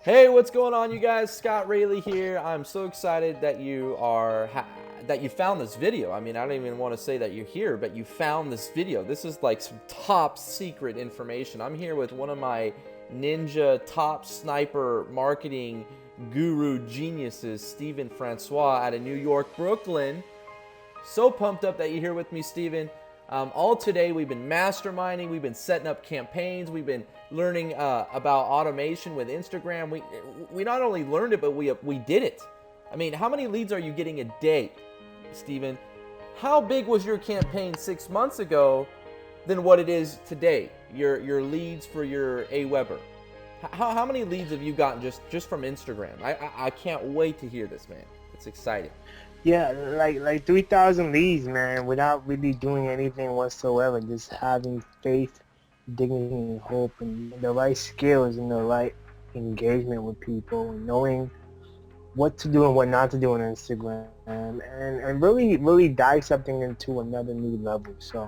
Hey, what's going on, you guys? Scott Rayleigh here. I'm so excited that that you found this video. I mean, I don't even want to say that you're here, but you found this video. This is like some top secret information. I'm here with one of my ninja top sniper marketing guru geniuses, Stephen Francois, out of New York, Brooklyn. So pumped up that you're here with me, Steven. All today, we've been masterminding, we've been setting up campaigns, we've been learning about automation with Instagram. We not only learned it, but we did it. I mean, how many leads are you getting a day, Steven? How big was your campaign 6 months ago than what it is today? Your leads for your AWeber. How many leads have you gotten just from Instagram? I can't wait to hear this, man. It's exciting. Yeah, like 3,000 leads, man, without really doing anything whatsoever. Just having faith, dignity, and hope, and the right skills and the right engagement with people, and knowing what to do and what not to do on Instagram, and really dive something into another new level. So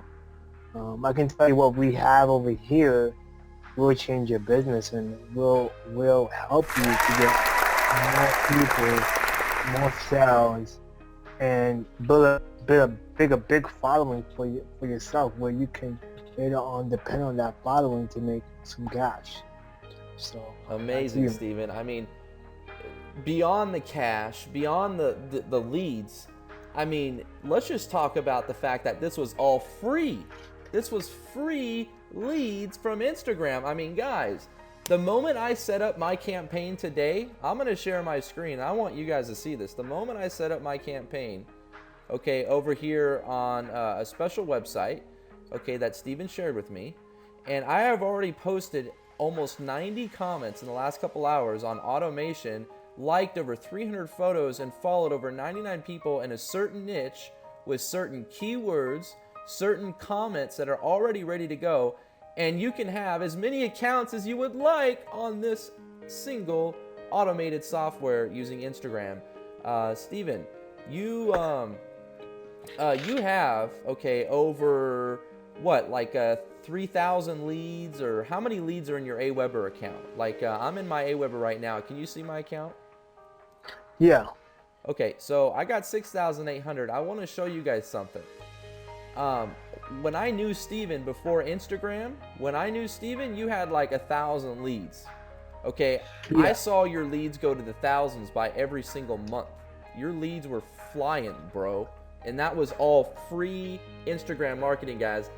I can tell you what we have over here will change your business and will help you to get more people, more sales, and build a big following for yourself, where you can later on depend on that following to make some cash. So Amazing, Steven. I mean, beyond the cash, beyond the leads, I mean, let's just talk about the fact that this was all free. This was free leads from Instagram. I mean, guys, the moment I set up my campaign today, I'm going to share my screen. I want you guys to see this. The moment I set up my campaign, okay, over here on a special website, okay, that Steven shared with me, and I have already posted almost 90 comments in the last couple hours on automation, liked over 300 photos, and followed over 99 people in a certain niche with certain keywords, certain comments that are already ready to go. And you can have as many accounts as you would like on this single automated software using Instagram. Steven, you have, okay, over what, like 3,000 leads, or how many leads are in your AWeber account? Like I'm in my AWeber right now. Can you see my account? Yeah. Okay, so I got 6,800. I want to show you guys something. When I knew Steven before Instagram, you had like 1,000 leads. Okay, Yeah. I saw your leads go to the thousands by every single month. Your leads were flying, bro. And that was all free Instagram marketing, guys.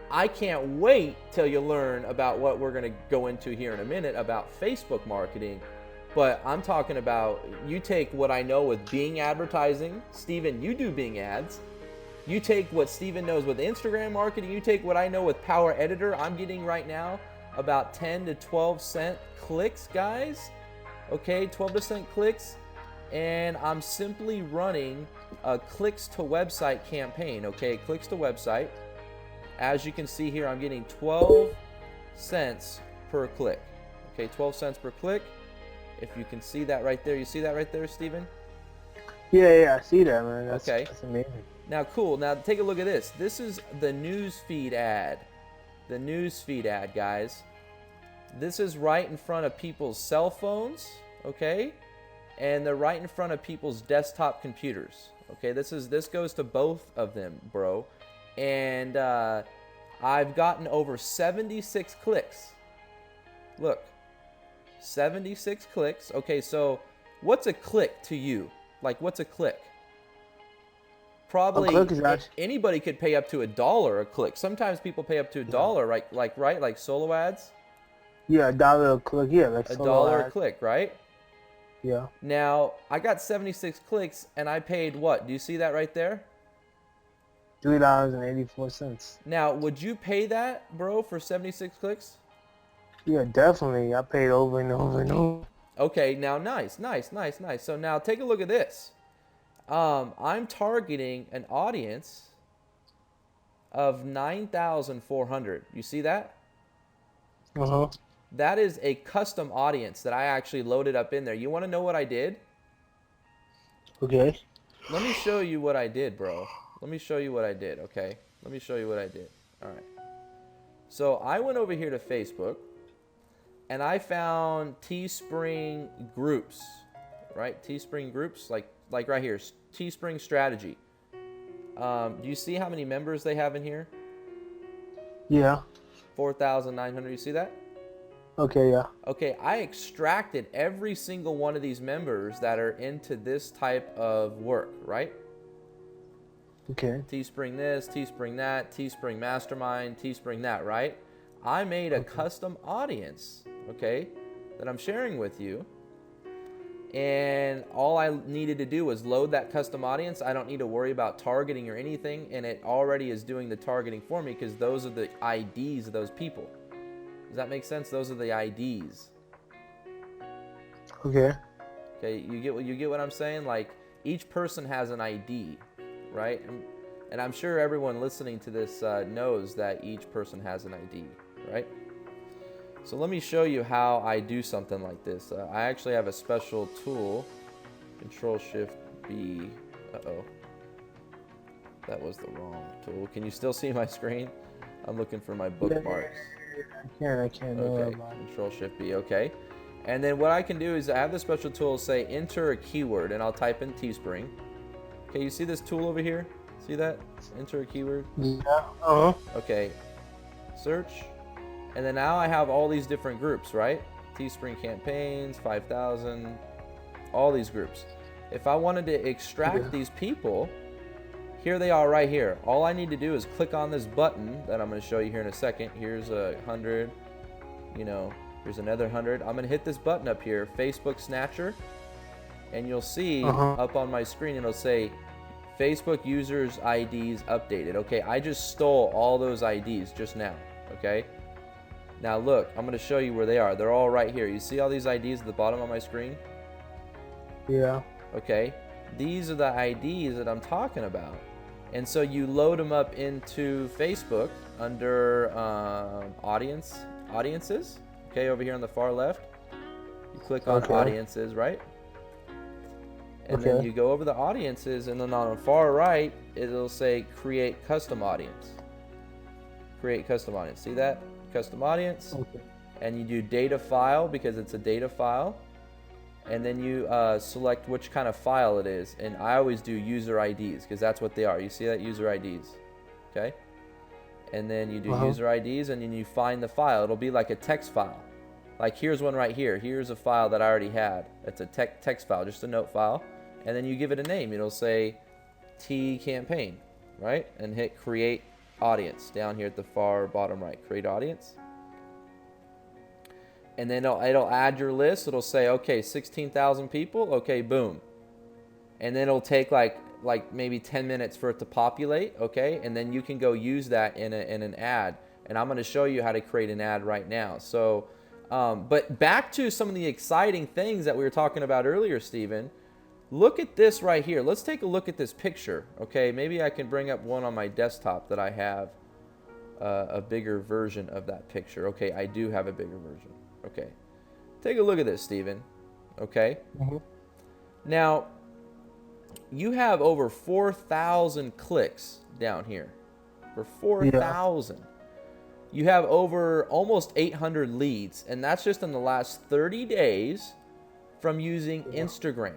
I can't wait till you learn about what we're going to go into here in a minute about Facebook marketing. But I'm talking about, you take what I know with Bing advertising. Steven, you do Bing ads. You take what Steven knows with Instagram marketing. You take what I know with Power Editor. I'm getting right now about 10 to 12 cent clicks, guys. Okay, 12 to cent clicks. And I'm simply running a clicks to website campaign. Okay, clicks to website. As you can see here, I'm getting 12 cents per click. Okay, 12 cents per click. If you can see that right there. You see that right there, Steven? Yeah, I see that, man. Okay. That's amazing. Now, cool. Now, take a look at this. This is the newsfeed ad. The newsfeed ad, guys. This is right in front of people's cell phones, okay? And they're right in front of people's desktop computers, okay? This goes to both of them, bro. And I've gotten over 76 clicks. Look, 76 clicks. Okay, so what's a click to you? Like, what's a click? Probably anybody could pay up to $1 a click. Sometimes people pay up to $1, right? Like solo ads. Yeah, $1 a click. Yeah, like $1 a click, right? Yeah. Now I got 76 clicks, and I paid what? Do you see that right there? $3.84. Now, would you pay that, bro, for 76 clicks? Yeah, definitely. I paid over and over and over. Okay, now nice. So now take a look at this. I'm targeting an audience of 9,400. You see that? Uh-huh. That is a custom audience that I actually loaded up in there. You want to know what I did? Okay. Let me show you what I did, bro. Let me show you what I did, okay? Let me show you what I did. All right. So I went over here to Facebook. and I found Teespring groups, right? Teespring groups, like right here, Teespring strategy. Do you see how many members they have in here? Yeah. 4,900. You see that? Okay, yeah. Okay, I extracted every single one of these members that are into this type of work, right? Okay. Teespring this, Teespring that, Teespring Mastermind, Teespring that, right? I made a custom audience, okay, that I'm sharing with you. And all I needed to do was load that custom audience. I don't need to worry about targeting or anything, and it already is doing the targeting for me because those are the IDs of those people. Does that make sense? Those are the IDs. Okay. Okay, you get what I'm saying? Like each person has an ID, right? And I'm sure everyone listening to this knows that each person has an ID, right? So let me show you how I do something like this. I actually have a special tool, Control-Shift-B. Uh-oh. That was the wrong tool. Can you still see my screen? I'm looking for my bookmarks. I can't. Okay, Control-Shift-B, okay. And then what I can do is I have the special tool say enter a keyword, and I'll type in Teespring. Okay, you see this tool over here? See that? Enter a keyword. Yeah. Uh-huh. Okay, search. And then now I have all these different groups, right? Teespring campaigns, 5,000, all these groups. If I wanted to extract these people, here they are right here. All I need to do is click on this button that I'm going to show you here in a second. Here's 100, you know, here's another 100. I'm going to hit this button up here, Facebook Snatcher, and you'll see up on my screen, it'll say Facebook users IDs updated. Okay, I just stole all those IDs just now, okay? Now look, I'm going to show you where they are. They're all right here. You see all these IDs at the bottom of my screen? Yeah. Okay, these are the IDs that I'm talking about. And so you load them up into Facebook under audiences. Okay, over here on the far left. You click on audiences, right? And then you go over the audiences, and then on the far right, it'll say create custom audience. Create custom audience. See that? Custom audience. Okay. And you do data file because it's a data file. And then you select which kind of file it is. And I always do user IDs because that's what they are. You see that? User IDs. Okay? And then you do user IDs, and then you find the file. It'll be like a text file. Like here's one right here. Here's a file that I already had. It's a text file, just a note file. And then you give it a name. It'll say T campaign, right? And hit create audience down here at the far bottom right. Create audience. And then it'll add your list. It'll say, okay, 16,000 people. Okay, boom. And then it'll take like maybe 10 minutes for it to populate. Okay, and then you can go use that in an ad. And I'm going to show you how to create an ad right now. So, but back to some of the exciting things that we were talking about earlier, Stephen. Look at this right here. Let's take a look at this picture. Okay, maybe I can bring up one on my desktop that I have a bigger version of that picture. Okay, I do have a bigger version. Okay, take a look at this, Stephen. Okay, now you have over 4,000 clicks down here. For 4,000. You have over almost 800 leads, and that's just in the last 30 days from using Instagram.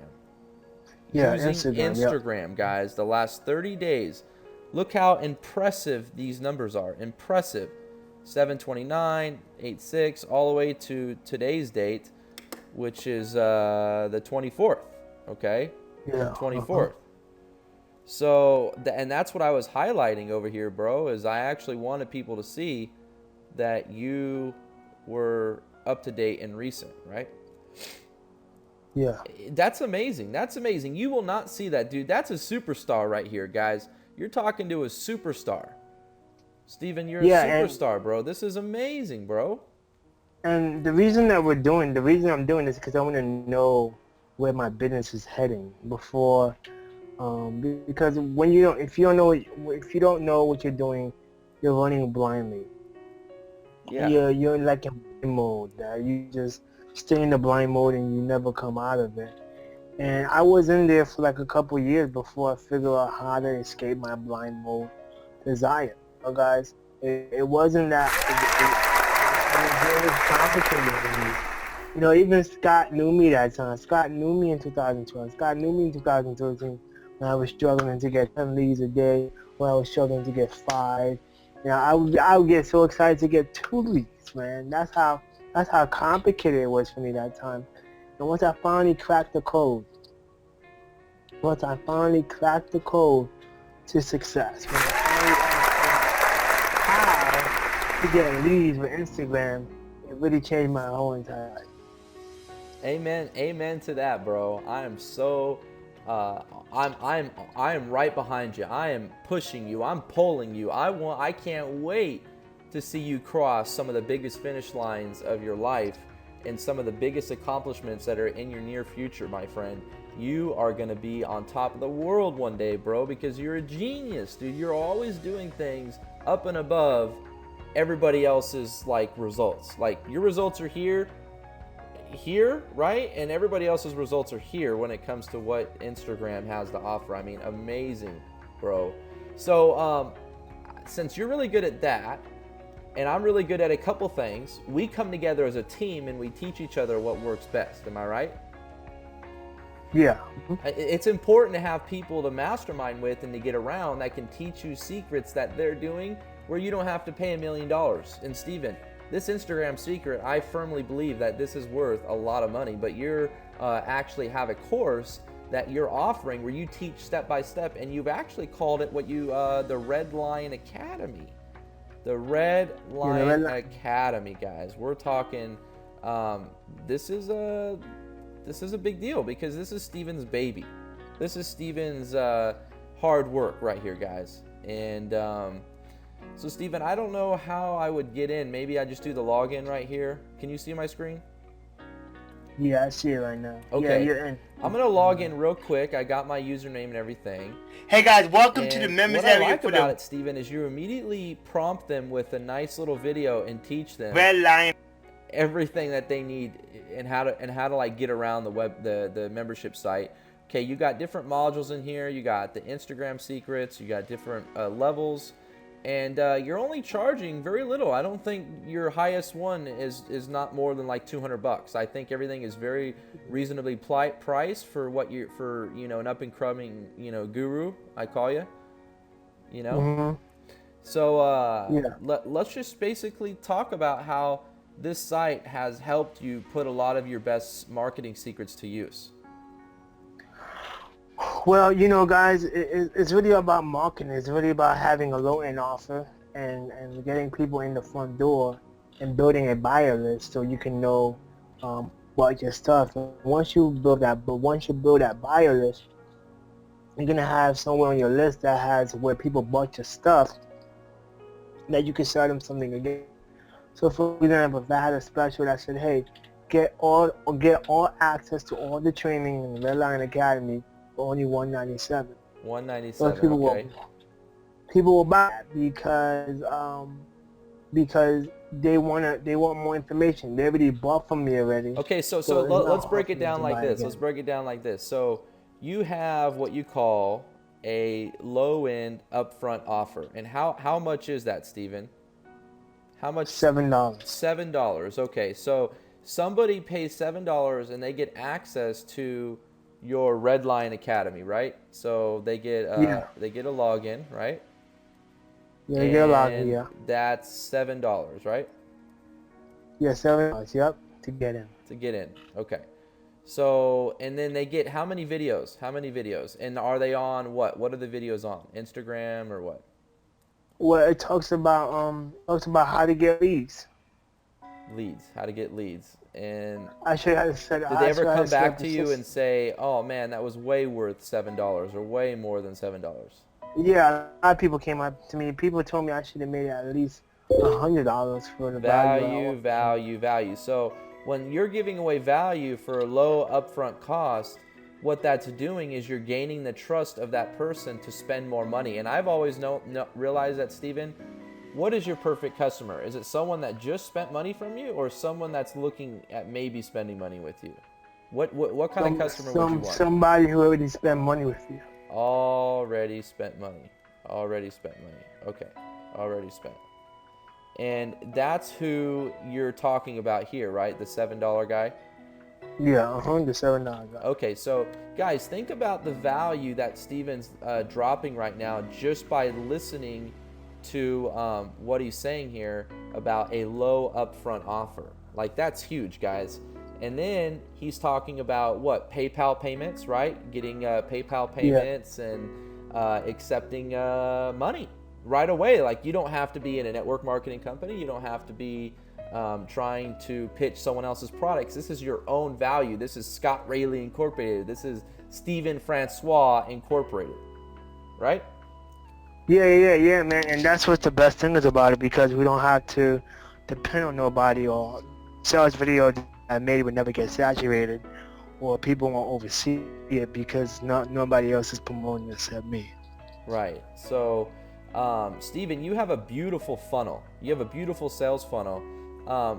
Using Instagram, guys, the last 30 days. Look how impressive these numbers are. Impressive. 729, 86, all the way to today's date, which is the 24th. Okay? Yeah. 24th. So, and that's what I was highlighting over here, bro, is I actually wanted people to see that you were up to date and recent, right? Yeah. That's amazing. That's amazing. You will not see that, dude. That's a superstar right here, guys. You're talking to a superstar. Steven, you're a superstar, bro. This is amazing, bro. And the reason I'm doing this is because I want to know where my business is heading before, because if you don't know what you're doing, you're running blindly. Yeah. You're like in blind mode. You just stay in the blind mode and you never come out of it. And I was in there for like a couple years before I figured out how to escape my blind mode desire. So guys, it wasn't that. complicated. You know, even Scott knew me that time. Scott knew me in 2012. Scott knew me in 2013 when I was struggling to get 10 leads a day, when I was struggling to get 5. You know, I would get so excited to get 2 leads, man. That's how complicated it was for me that time. And once I finally cracked the code, to success, when I finally understood how to get leads with Instagram, it really changed my whole entire life. Amen to that, bro. I am so I am right behind you. I am pushing you. I'm pulling you. I can't wait to see you cross some of the biggest finish lines of your life and some of the biggest accomplishments that are in your near future, my friend. You are going to be on top of the world one day, bro, because you're a genius, dude. You're always doing things up and above everybody else's like results. Like your results are here, right? And everybody else's results are here when it comes to what Instagram has to offer. I mean, amazing, bro. So, since you're really good at that, and I'm really good at a couple things, we come together as a team and we teach each other what works best. Am I right? Yeah. It's important to have people to mastermind with and to get around that can teach you secrets that they're doing where you don't have to pay $1 million. And Steven, this Instagram secret, I firmly believe that this is worth a lot of money, but you're actually have a course that you're offering where you teach step by step, and you've actually called it the Red Lion Academy. The Red Lion Academy, guys. We're talking. This is a big deal because this is Steven's baby. This is Steven's hard work right here, guys. And so, Steven, I don't know how I would get in. Maybe I just do the login right here. Can you see my screen? Yeah, I see it right now. Okay. Yeah, you're in. I'm going to log in real quick. I got my username and everything. Hey, guys, welcome to the members area. What I like about it, Steven, is you immediately prompt them with a nice little video and teach them Red Lion everything that they need and how to like get around the membership site. Okay, you got different modules in here. You got the Instagram secrets. You got different levels. And you're only charging very little. I don't think your highest one is not more than like $200. I think everything is very reasonably priced for what an up and coming guru. I call you. Mm-hmm. So let's just basically talk about how this site has helped you put a lot of your best marketing secrets to use. Well, guys, it's really about marketing. It's really about having a low-end offer and getting people in the front door and building a buyer list so you can know about your stuff. And once you build that buyer list, you're gonna have somewhere on your list that has where people bought your stuff that you can sell them something again. So, for example, if I had a special that said, "Hey, get all access to all the training in the Red Lion Academy." For only $197. $197. Okay. People will buy it because they want more information. They already bought from me already. Okay, so let's break it down like this. Let's break it down like this. So you have what you call a low-end upfront offer, and how much is that, Steven? How much? $7. $7. Okay, so somebody pays $7 and they get access to your Red Lion Academy, right? So they get a login, right? Yeah, they get a login, yeah. That's $7, right? Yeah, $7. Yep, to get in. To get in. Okay. So and then they get how many videos? And are they on what? What are the videos on? Instagram or what? Well, it talks about how to get leads. How to get leads. And I should have said. Did they ever come back to you and say, "Oh man, that was way worth $7 or way more than $7"? Yeah, a lot of people came up to me. People told me I should have made at least $100 for the value. So when you're giving away value for a low upfront cost, what that's doing is you're gaining the trust of that person to spend more money. And I've always realized that, Steven. What is your perfect customer? Is it someone that just spent money from you, or someone that's looking at maybe spending money with you? What kind of customer would you want? Somebody who already spent money with you. Already spent money. Okay. Already spent. And that's who you're talking about here, right? The $7 guy? Yeah, the $7 guy. Okay, so guys, think about the value that Steven's dropping right now just by listening to what he's saying here about a low upfront offer. Like, that's huge, guys. And then he's talking about what? PayPal payments, right? Getting PayPal payments and accepting money right away. Like, you don't have to be in a network marketing company. You don't have to be trying to pitch someone else's products. This is your own value. This is Scott Rayleigh Incorporated. This is Steven Francois Incorporated, right? Yeah, man. And that's what the best thing is about it, because we don't have to depend on nobody, or sales video that maybe would never get saturated, or people won't oversee it because nobody else is promoting it except me. Right. So, Steven, you have a beautiful funnel. You have a beautiful sales funnel.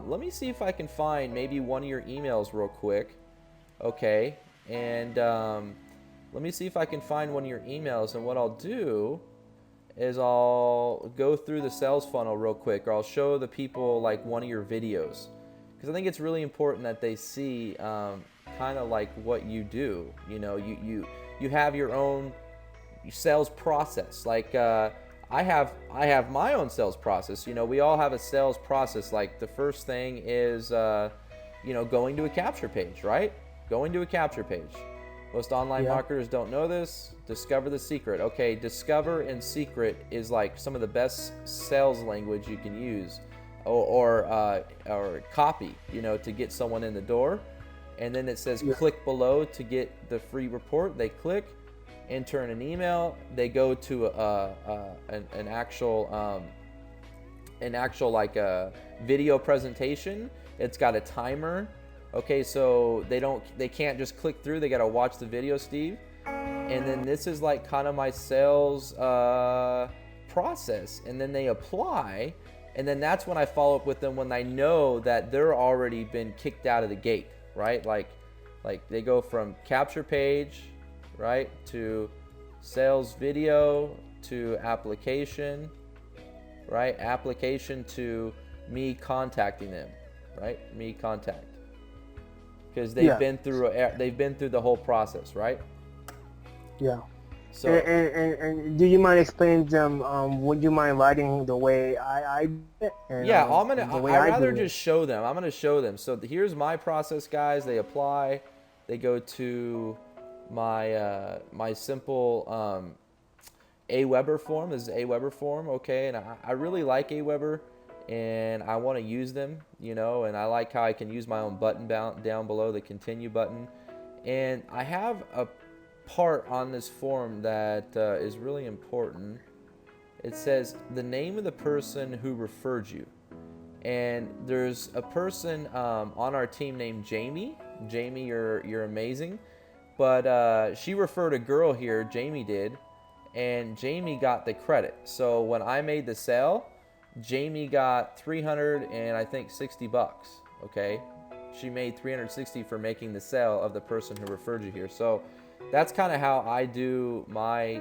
Let me see if I can find maybe one of your emails real quick. Okay. And let me see if I can find one of your emails. And what I'll do is I'll go through the sales funnel real quick, or I'll show the people like one of your videos, because I think it's really important that they see kind of like what you do. You know, you have your own sales process. Like I have my own sales process. You know, we all have a sales process. Like, the first thing is going to a capture page, right? Going to a capture page. Most online marketers don't know this. Discover the secret. Okay, discover and secret is like some of the best sales language you can use, or copy, to get someone in the door. And then it says click below to get the free report. They click, enter in an email. They go to an actual like a video presentation. It's got a timer. Okay, so they can't just click through. They got to watch the video, Steve. And then this is like kind of my sales process. And then they apply, and then that's when I follow up with them when I know that they're already been kicked out of the gate, right? Like they go from capture page, right, to sales video, to application, right? Application to me contacting them, right? Me contact. Because they've been through the whole process, right? Yeah. So and do you mind explaining to them? Would you mind writing the way I did it? And, yeah, I'd rather just show them. I'm gonna show them. So here's my process, guys. They apply. They go to my my simple Aweber form. This is Aweber form, okay? And I really like Aweber, and I want to use them, and I like how I can use my own button down below, the continue button. And I have a part on this form that is really important. It says the name of the person who referred you. And there's a person on our team named Jamie. Jamie, you're amazing. But she referred a girl here, Jamie did, and Jamie got the credit. So when I made the sale, Jamie got $360, okay? She made $360 for making the sale of the person who referred you here. So that's kind of how I do my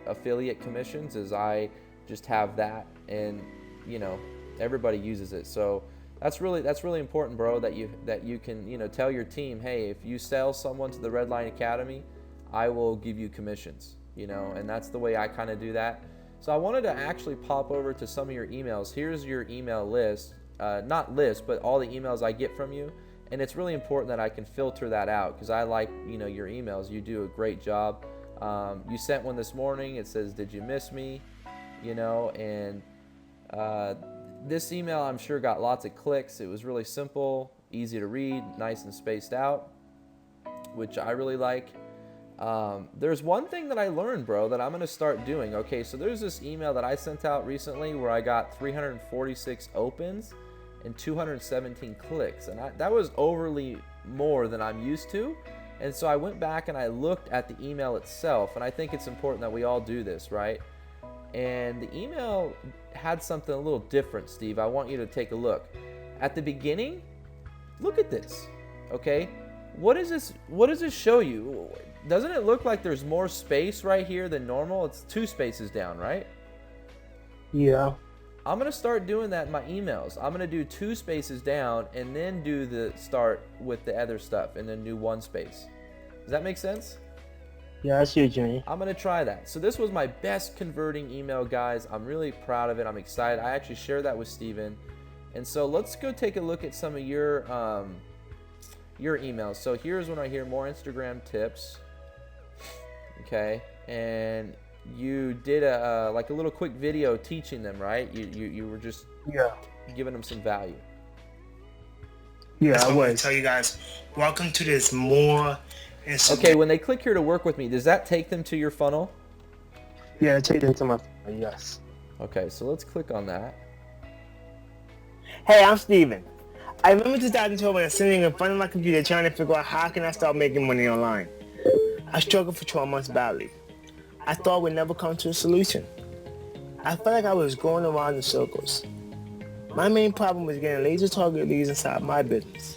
affiliate commissions, is I just have that, and everybody uses it. So that's really important, bro, that you can tell your team, hey, if you sell someone to the Redline Academy, I will give you commissions, and that's the way I kind of do that. So I wanted to actually pop over to some of your emails. Here's your email list, not list, but all the emails I get from you. And it's really important that I can filter that out, because I like, your emails. You do a great job. You sent one this morning. It says, did you miss me? And this email I'm sure got lots of clicks. It was really simple, easy to read, nice and spaced out, which I really like. There's one thing that I learned, bro, that I'm going to start doing. Okay, so there's this email that I sent out recently where I got 346 opens and 217 clicks. And that was overly more than I'm used to. And so I went back and I looked at the email itself. And I think it's important that we all do this, right? And the email had something a little different, Steve. I want you to take a look. At the beginning, look at this, okay? What is this? What does this show you? Doesn't it look like there's more space right here than normal? It's 2 spaces down, right? Yeah. I'm going to start doing that in my emails. I'm going to do 2 spaces down and then do the start with the other stuff and then do 1 space. Does that make sense? Yeah, I see what you mean. I'm going to try that. So this was my best converting email, guys. I'm really proud of it. I'm excited. I actually shared that with Steven. And so let's go take a look at some of your emails. So here's one right here, more Instagram tips. Okay, and you did a like a little quick video teaching them, right? You were just giving them some value. Yeah, That's I what I'm gonna was. tell you guys. Welcome to this more Instagram. Okay, when they click here to work with me, does that take them to your funnel? Yeah, take them to my phone, yes. Okay, so let's click on that. Hey, I'm Steven. I remember 2012 when I was sitting in front of my computer trying to figure out how can I start making money online. I struggled for 12 months badly. I thought we'd never come to a solution. I felt like I was going around in circles. My main problem was getting laser target leads inside my business.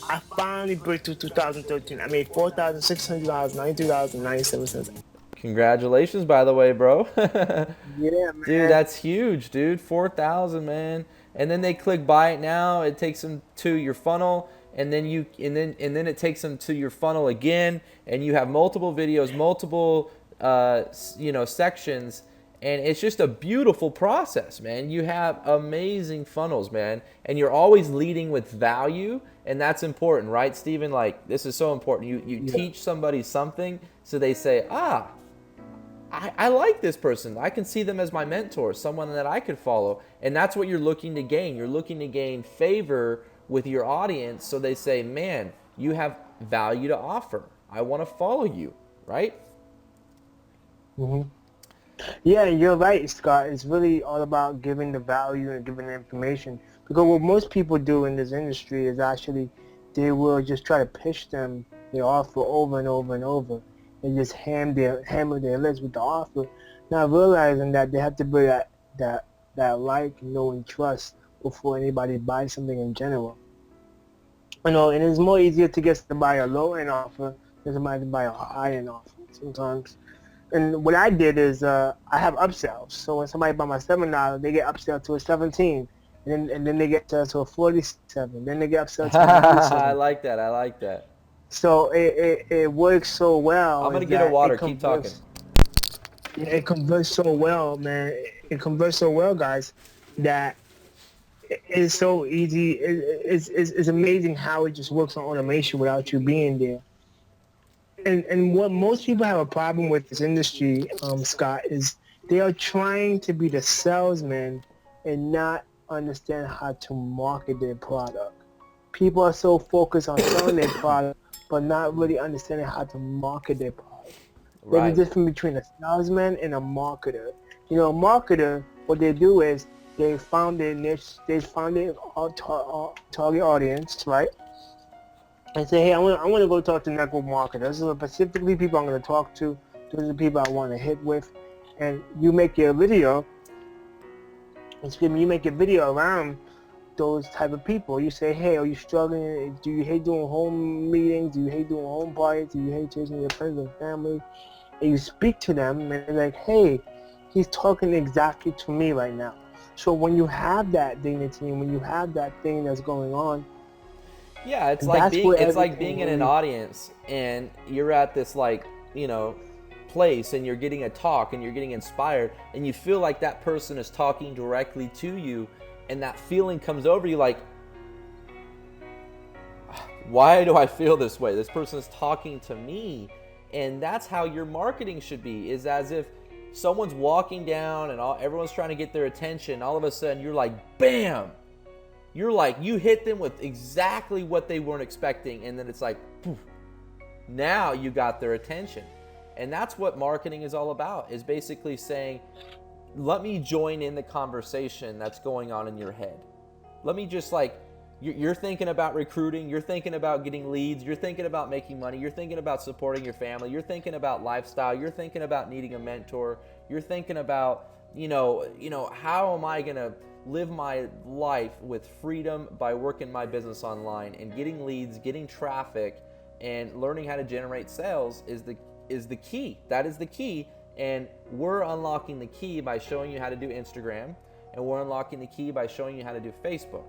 I finally broke through 2013. I made $4,600, $93.97. Congratulations, by the way, bro. Yeah, man. Dude, that's huge, dude. 4,000, man. And then they click buy it now. It takes them to your funnel, and then it takes them to your funnel again, and you have multiple videos, multiple sections, and it's just a beautiful process, man. You have amazing funnels, man, and you're always leading with value, and that's important, right, Steven? Like, this is so important. You teach somebody something, so they say, I like this person. I can see them as my mentor, someone that I could follow. And that's what you're looking to gain. You're looking to gain favor with your audience, so they say, man, you have value to offer. I want to follow you, right? Mm-hmm. Yeah, you're right, Scott. It's really all about giving the value and giving the information. Because what most people do in this industry is actually they will just try to pitch them the offer over and over and over. And just hammer their lips with the offer, not realizing that they have to build that like, know, and trust before anybody buys something in general. You know, and it's more easier to get to buy a low-end offer than somebody to buy a high-end offer sometimes. And what I did is I have upsells. So when somebody buy my $7, they get upsell to a 17, and then they get to a 47. Then they get upsell to a 97. I like that. So it works so well. I'm gonna get a water. Keep talking. It converts so well, man. It converts so well, guys, that it's so easy. It's amazing how it just works on automation without you being there. And what most people have a problem with this industry, Scott, is they are trying to be the salesman and not understand how to market their product. People are so focused on selling their product, but not really understanding how to market their product. Right. There's a difference between a salesman and a marketer. You know, a marketer, what they do is they found their niche, they found their target audience, right? And say, hey, I want to go talk to network marketers. Those are specifically people I'm going to talk to. Those are the people I want to hit with. And you make your video, you make a video around those type of people. You say, hey, are you struggling? Do you hate doing home meetings? Do you hate doing home parties? Do you hate chasing your friends and family? And you speak to them and they're like, hey, he's talking exactly to me right now. So when you have that dignity and when you have that thing that's going on, yeah, it's like being in an audience and you're at this place and you're getting a talk and you're getting inspired and you feel like that person is talking directly to you. And that feeling comes over you like, why do I feel this way? This person is talking to me. And that's how your marketing should be, is as if someone's walking down and everyone's trying to get their attention. All of a sudden you're like, bam! You're like, you hit them with exactly what they weren't expecting. And then it's like, poof, now you got their attention. And that's what marketing is all about, is basically saying, let me join in the conversation that's going on in your head. Let me just you're thinking about recruiting, you're thinking about getting leads, you're thinking about making money, you're thinking about supporting your family, you're thinking about lifestyle, you're thinking about needing a mentor, you're thinking about, how am I going to live my life with freedom by working my business online and getting leads, getting traffic, and learning how to generate sales is the key. That is the key. And we're unlocking the key by showing you how to do Instagram, and we're unlocking the key by showing you how to do Facebook.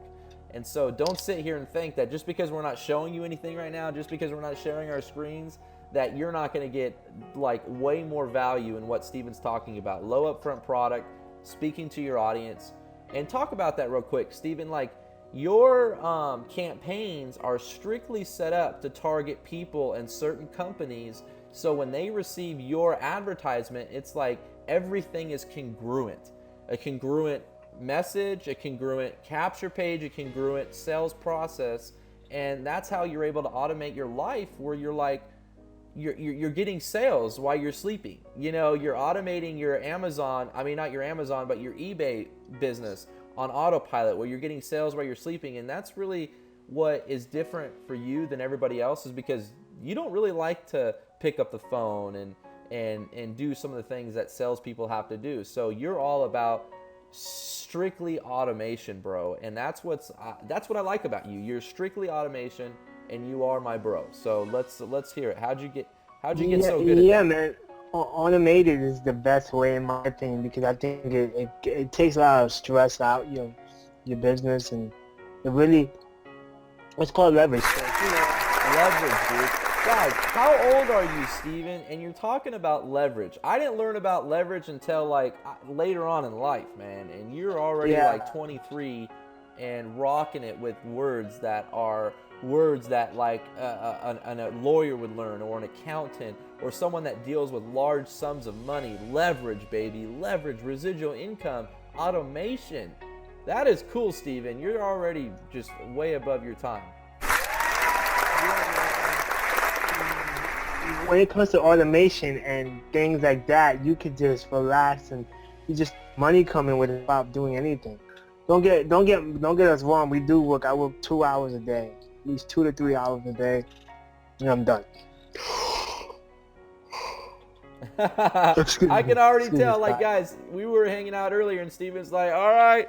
And so don't sit here and think that just because we're not showing you anything right now, just because we're not sharing our screens, that you're not going to get like way more value in what Steven's talking about. Low upfront product, speaking to your audience. And talk about that real quick, Steven. Like, your campaigns are strictly set up to target people and certain companies, so when they receive your advertisement, it's like everything is congruent. A congruent message, a congruent capture page, a congruent sales process, and that's how you're able to automate your life, where you're like, you're getting sales while you're sleeping. You know, you're automating your Amazon, I mean not your Amazon, but your eBay business on autopilot, where you're getting sales while you're sleeping. And that's really what is different for you than everybody else, is because you don't really like to pick up the phone and do some of the things that salespeople have to do. So you're all about strictly automation, bro. And that's what I like about you. You're strictly automation, and you are my bro. So let's hear it. How'd you get so good at Yeah, that? man. Automated is the best way in my opinion, because I think it takes a lot of stress out your business, and it really, it's called leverage. So, Leverage, dude. Guys, how old are you, Steven? And you're talking about leverage. I didn't learn about leverage until like later on in life, man. And you're already like 23 and rocking it with words that like a lawyer would learn, or an accountant, or someone that deals with large sums of money. Leverage, baby. Leverage, residual income, automation. That is cool, Steven. You're already just way above your time. when it comes to automation and things like that, you could just relax and you just money coming without doing anything. Don't get us wrong. We do work. I work 2 hours a day, at least 2 to 3 hours a day, and I'm done. I can already tell, like, guys, we were hanging out earlier and Steven's like, all right,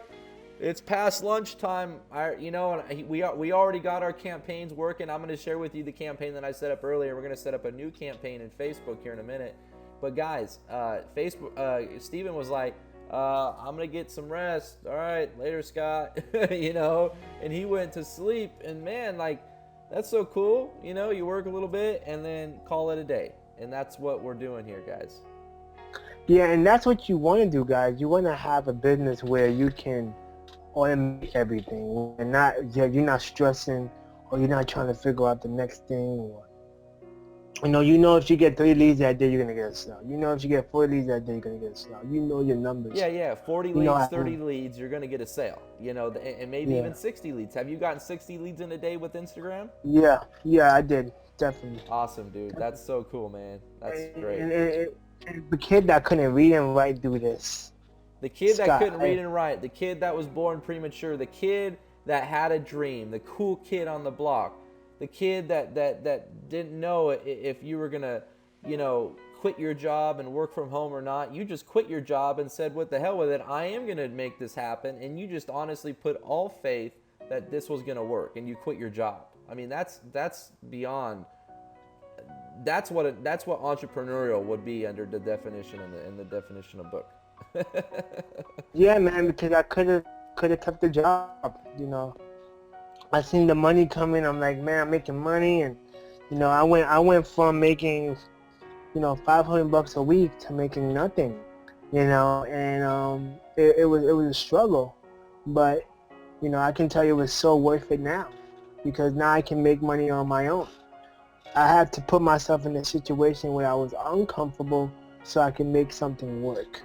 it's past lunchtime. We already got our campaigns working. I'm going to share with you the campaign that I set up earlier. We're going to set up a new campaign in Facebook here in a minute. But guys, Steven was like, I'm going to get some rest. All right, later, Scott. And he went to sleep. And man, like, that's so cool. You work a little bit and then call it a day. And that's what we're doing here, guys. Yeah, and that's what you want to do, guys. You want to have a business where you can automate everything, and you're not stressing, or you're not trying to figure out the next thing. Or if you get 3 leads that day, you're gonna get a sale. If you get 4 leads that day, you're gonna get a sale. Your numbers. Yeah. 40 leads, 30 leads, you're gonna get a sale. And maybe even 60 leads. Have you gotten 60 leads in a day with Instagram? Yeah, I did. Definitely. Awesome, dude. That's so cool, man. That's great. And the kid that couldn't read and write do this. The kid that couldn't read and write, the kid that was born premature, the kid that had a dream, the cool kid on the block, the kid that didn't know if you were gonna, quit your job and work from home or not. You just quit your job and said, what the hell with it? I am gonna make this happen. And you just honestly put all faith that this was gonna work, and you quit your job. I mean, that's beyond. That's what entrepreneurial would be under the definition in the definition of book. Yeah, man, because I could have kept the job. I seen the money coming. I'm like, man, I'm making money, and I went from making $500 a week to making nothing. And it was a struggle, but I can tell you it was so worth it now, because now I can make money on my own. I had to put myself in a situation where I was uncomfortable so I can make something work.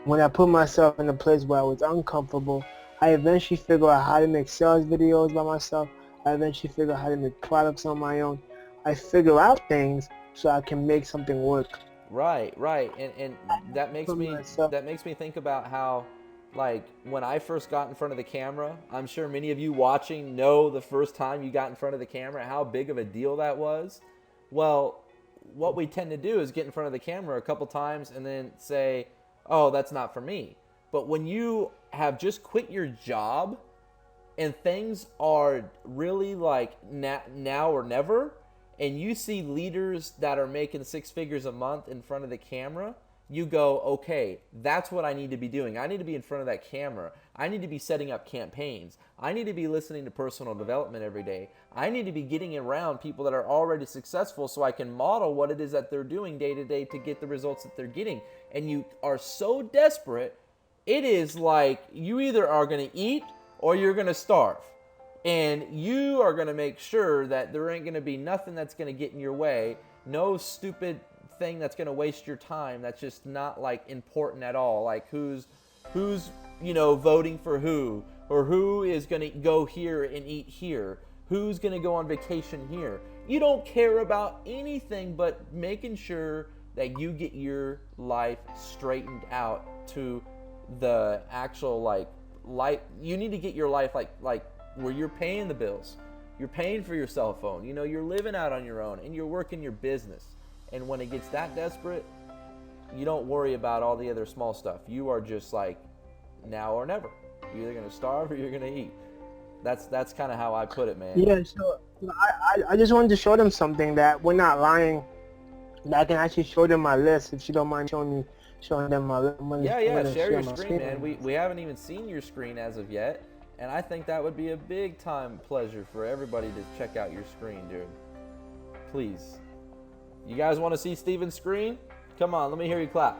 When I put myself in a place where I was uncomfortable, I eventually figured out how to make sales videos by myself. I eventually figured out how to make products on my own. I figure out things so I can make something work. Right. And that makes me think about how, like, when I first got in front of the camera, I'm sure many of you watching know the first time you got in front of the camera, how big of a deal that was. Well, what we tend to do is get in front of the camera a couple times and then say, oh, that's not for me. But when you have just quit your job and things are really like now or never, and you see leaders that are making 6 figures a month in front of the camera, you go, okay, that's what I need to be doing. I need to be in front of that camera. I need to be setting up campaigns. I need to be listening to personal development every day. I need to be getting around people that are already successful so I can model what it is that they're doing day to day to get the results that they're getting. And you are so desperate, it is like you either are going to eat or you're going to starve. And you are going to make sure that there ain't going to be nothing that's going to get in your way, no stupid thing that's going to waste your time that's just not like important at all, like who's voting for who, or who is going to go here and eat here, who's going to go on vacation here. You don't care about anything but making sure that you get your life straightened out to the actual life. You need to get your life like where you're paying the bills, you're paying for your cell phone, you're living out on your own, and you're working your business. And when it gets that desperate, you don't worry about all the other small stuff. You are just like now or never. You're either gonna starve or you're gonna eat. That's kind of how I put it, man. Yeah, so I just wanted to show them something that we're not lying. That I can actually show them my list, if you don't mind showing them my list. Yeah, share your screen, man. We haven't even seen your screen as of yet, and I think that would be a big time pleasure for everybody to check out your screen, dude. Please. You guys want to see Steven's screen? Come on, let me hear you clap.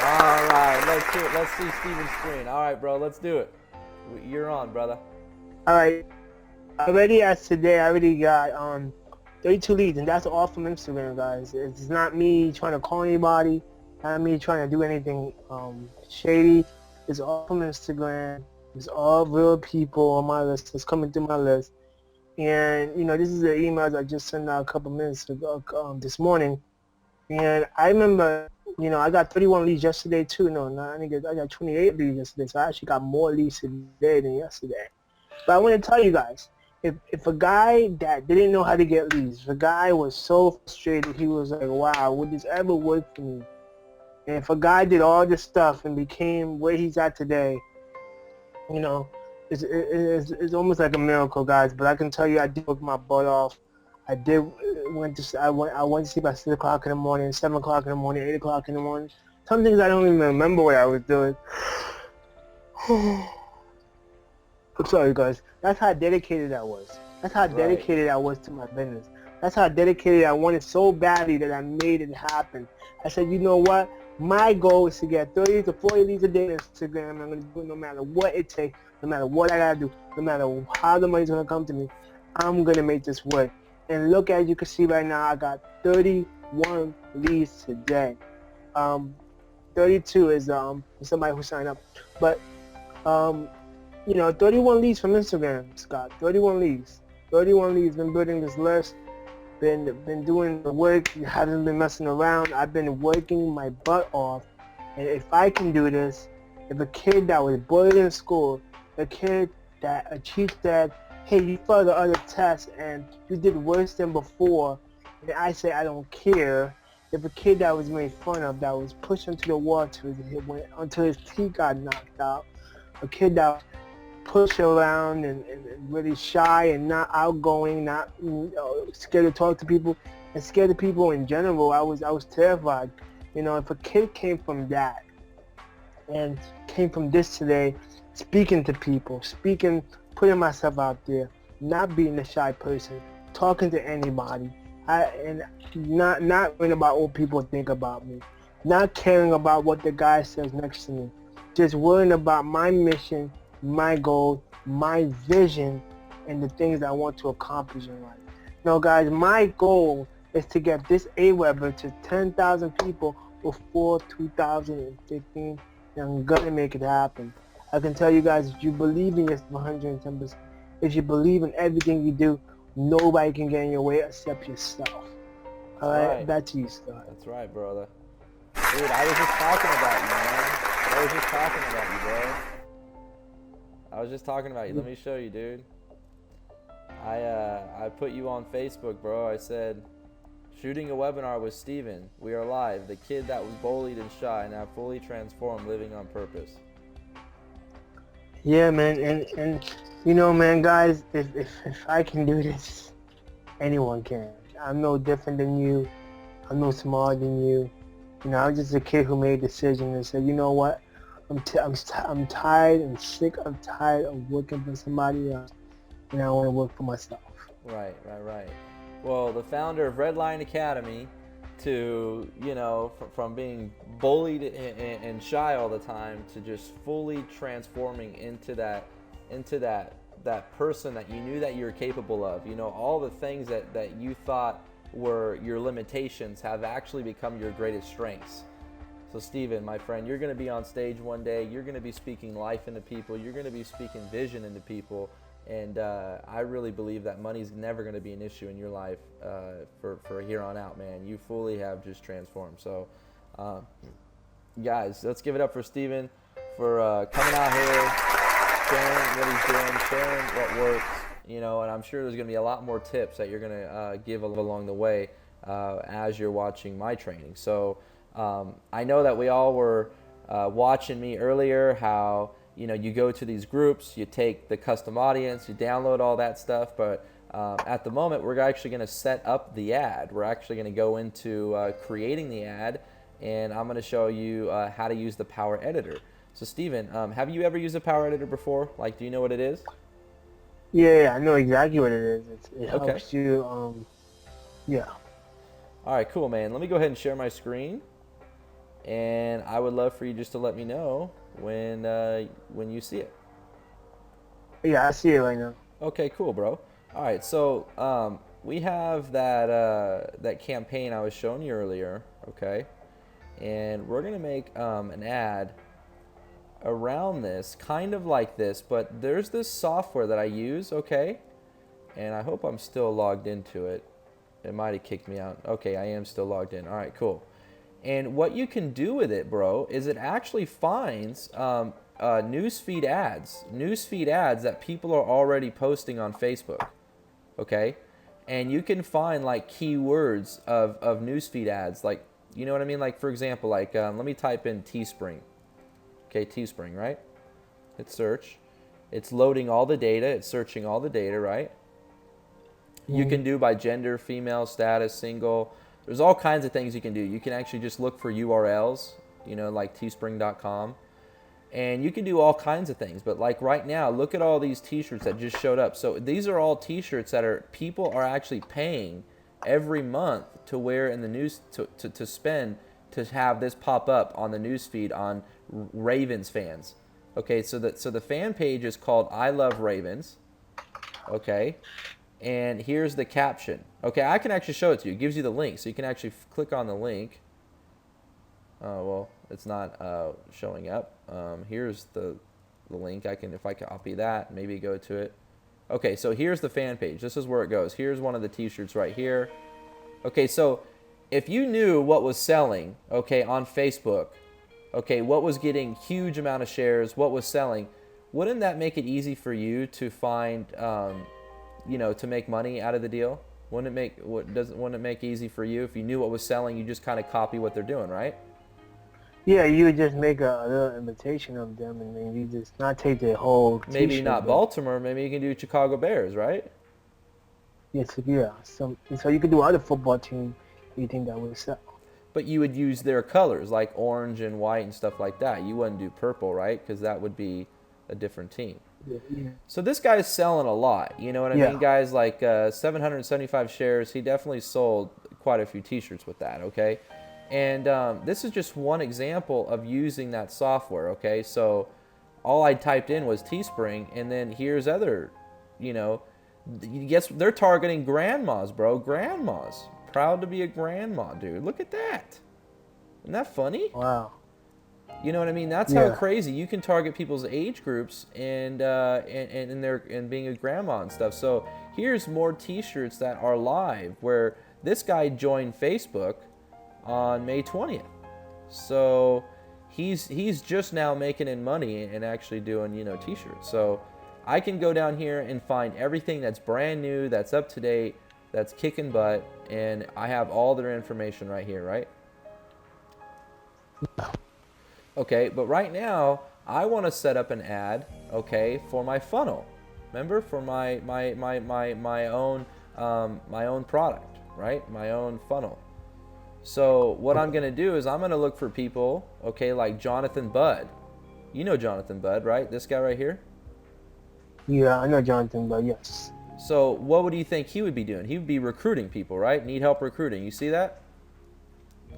All right, let's do it. Let's see Steven's screen. All right, bro, let's do it. You're on, brother. All right. Already as today, I already got 32 leads, and that's all from Instagram, guys. It's not me trying to call anybody, not me trying to do anything shady. It's all from Instagram. It's all real people on my list. It's coming through my list. And, this is the emails I just sent out a couple minutes ago, this morning. And I remember, I got 31 leads yesterday too. I got 28 leads yesterday. So I actually got more leads today than yesterday. But I want to tell you guys, if a guy that didn't know how to get leads, if a guy was so frustrated, he was like, wow, would this ever work for me? And if a guy did all this stuff and became where he's at today, it's almost like a miracle, guys. But I can tell you, I did work my butt off. I went to sleep at 6 o'clock in the morning, 7 o'clock in the morning, 8 o'clock in the morning. Some things I don't even remember what I was doing. I'm sorry, guys. That's how dedicated I was. That's how dedicated I was to my business. That's how dedicated I wanted so badly that I made it happen. I said, you know what? My goal is to get 30 to 40 leads a day on Instagram. I'm going to do it no matter what it takes, no matter what I got to do, no matter how the money's going to come to me. I'm going to make this work. And look, as you can see right now, I got 31 leads today. 32 is somebody who signed up. But, 31 leads from Instagram, Scott. 31 leads. 31 leads. Been building this list. Been doing the work. Haven't been messing around. I've been working my butt off. And if I can do this, if a kid that was bullied in school, a kid that a teacher said, hey, you failed the other test and you did worse than before, and I say I don't care. If a kid that was made fun of, that was pushed into the wall until his teeth got knocked out, a kid that was pushed around and really shy and not outgoing, not scared to talk to people, and scared of people in general, I was terrified. If a kid came from that and came from this today, speaking to people, putting myself out there, not being a shy person, talking to anybody, and not worrying about what people think about me, not caring about what the guy says next to me, just worrying about my mission, my goal, my vision, and the things I want to accomplish in life. Guys, my goal is to get this AWeber to 10,000 people before 2015, and I'm gonna make it happen. I can tell you guys, if you believe in yourself 110%, if you believe in everything you do, nobody can get in your way except yourself. All right? Back to you, Scott. That's right, brother. Dude, I was just talking about you, man. I was just talking about you, bro. I was just talking about you. Let me show you, dude. I put you on Facebook, bro. I said, shooting a webinar with Steven. We are live. The kid that was bullied and shy, now fully transformed, living on purpose. Yeah, man, and man, guys, if I can do this, anyone can. I'm no different than you. I'm no smarter than you. You know, I was just a kid who made a decision and said, you know what, I'm tired and sick. I'm tired of working for somebody else, and I want to work for myself. Right. Well, the founder of Red Lion Academy, to from being bullied and shy all the time to just fully transforming into that person that you knew that you were capable of. All the things that you thought were your limitations have actually become your greatest strengths. So Steven, my friend, you're going to be on stage one day. You're going to be speaking life into people. You're going to be speaking vision into people. And I really believe that money's never going to be an issue in your life for here on out, man. You fully have just transformed. So, guys, let's give it up for Steven for coming out here, sharing what he's doing, sharing what works, and I'm sure there's going to be a lot more tips that you're going to give along the way as you're watching my training. So I know that we all were watching me earlier, how you go to these groups, you take the custom audience, you download all that stuff, but at the moment we're actually going to set up the ad. We're actually going to go into creating the ad, and I'm going to show you how to use the Power Editor. So Steven, have you ever used a Power Editor before? Like, do you know what it is? Yeah, I know exactly what it is. It Okay. helps you, yeah. All right, cool, man. Let me go ahead and share my screen, and I would love for you just to let me know when you see it. Yeah, I see it right now. Okay, cool, bro. All right, so we have that campaign I was showing you earlier, okay? And we're gonna make an ad around this, kind of like this, but there's this software that I use, okay? And I hope I'm still logged into it. It might have kicked me out. Okay, I am still logged in. All right, cool. And what you can do with it, bro, is it actually finds newsfeed ads that people are already posting on Facebook, okay? And you can find like keywords of newsfeed ads, like, you know what I mean? Like, for example, like let me type in Teespring. Okay, Teespring, right? Hit search. It's loading all the data. It's searching all the data, right? You can do by gender, female, status, single. There's all kinds of things you can do. You can actually just look for URLs, like teespring.com. And you can do all kinds of things. But like right now, look at all these t-shirts that just showed up. So these are all t-shirts that people are actually paying every month to wear in the news, to spend, to have this pop up on the news feed on Ravens fans. Okay, so the fan page is called I Love Ravens. Okay. And here's the caption. Okay, I can actually show it to you. It gives you the link, so you can actually click on the link. Oh, well, it's not showing up. Here's the link. If I copy that, maybe go to it. Okay, so here's the fan page. This is where it goes. Here's one of the t-shirts right here. Okay, so if you knew what was selling, okay, on Facebook, okay, what was getting huge amount of shares, what was selling, wouldn't that make it easy for you to find to make money out of the deal? Wouldn't it make easy for you if you knew what was selling? You just kind of copy what they're doing, right? Yeah, you would just make a little imitation of them and maybe just not take the whole t-shirt. Maybe not Baltimore. Maybe you can do Chicago Bears, right? Yes, yeah. So you could do other football team you think that would sell. But you would use their colors, like orange and white and stuff like that. You wouldn't do purple, right? Because that would be a different team. Yeah. So this guy's selling a lot. You know what I mean? Guys, like 775 shares. He definitely sold quite a few t-shirts with that, okay? And this is just one example of using that software, okay? So all I typed in was Teespring, and then here's other, guess they're targeting grandmas, bro. Grandmas. Proud to be a grandma, dude. Look at that. Isn't that funny? Wow. You know what I mean? That's how crazy you can target people's age groups and being a grandma and stuff. So here's more t-shirts that are live, where this guy joined Facebook on May 20th. So he's just now making in money and actually doing, t-shirts. So I can go down here and find everything that's brand new, that's up to date, that's kicking butt, and I have all their information right here, right? Okay, but right now I want to set up an ad, okay, for my funnel. Remember, for my own product, right? My own funnel. So what I'm going to do is I'm going to look for people, okay, like Jonathan Budd. You know Jonathan Budd, right? This guy right here. Yeah, I know Jonathan, but yes. So what would you think he would be doing? He would be recruiting people, right? Need help recruiting. You see that?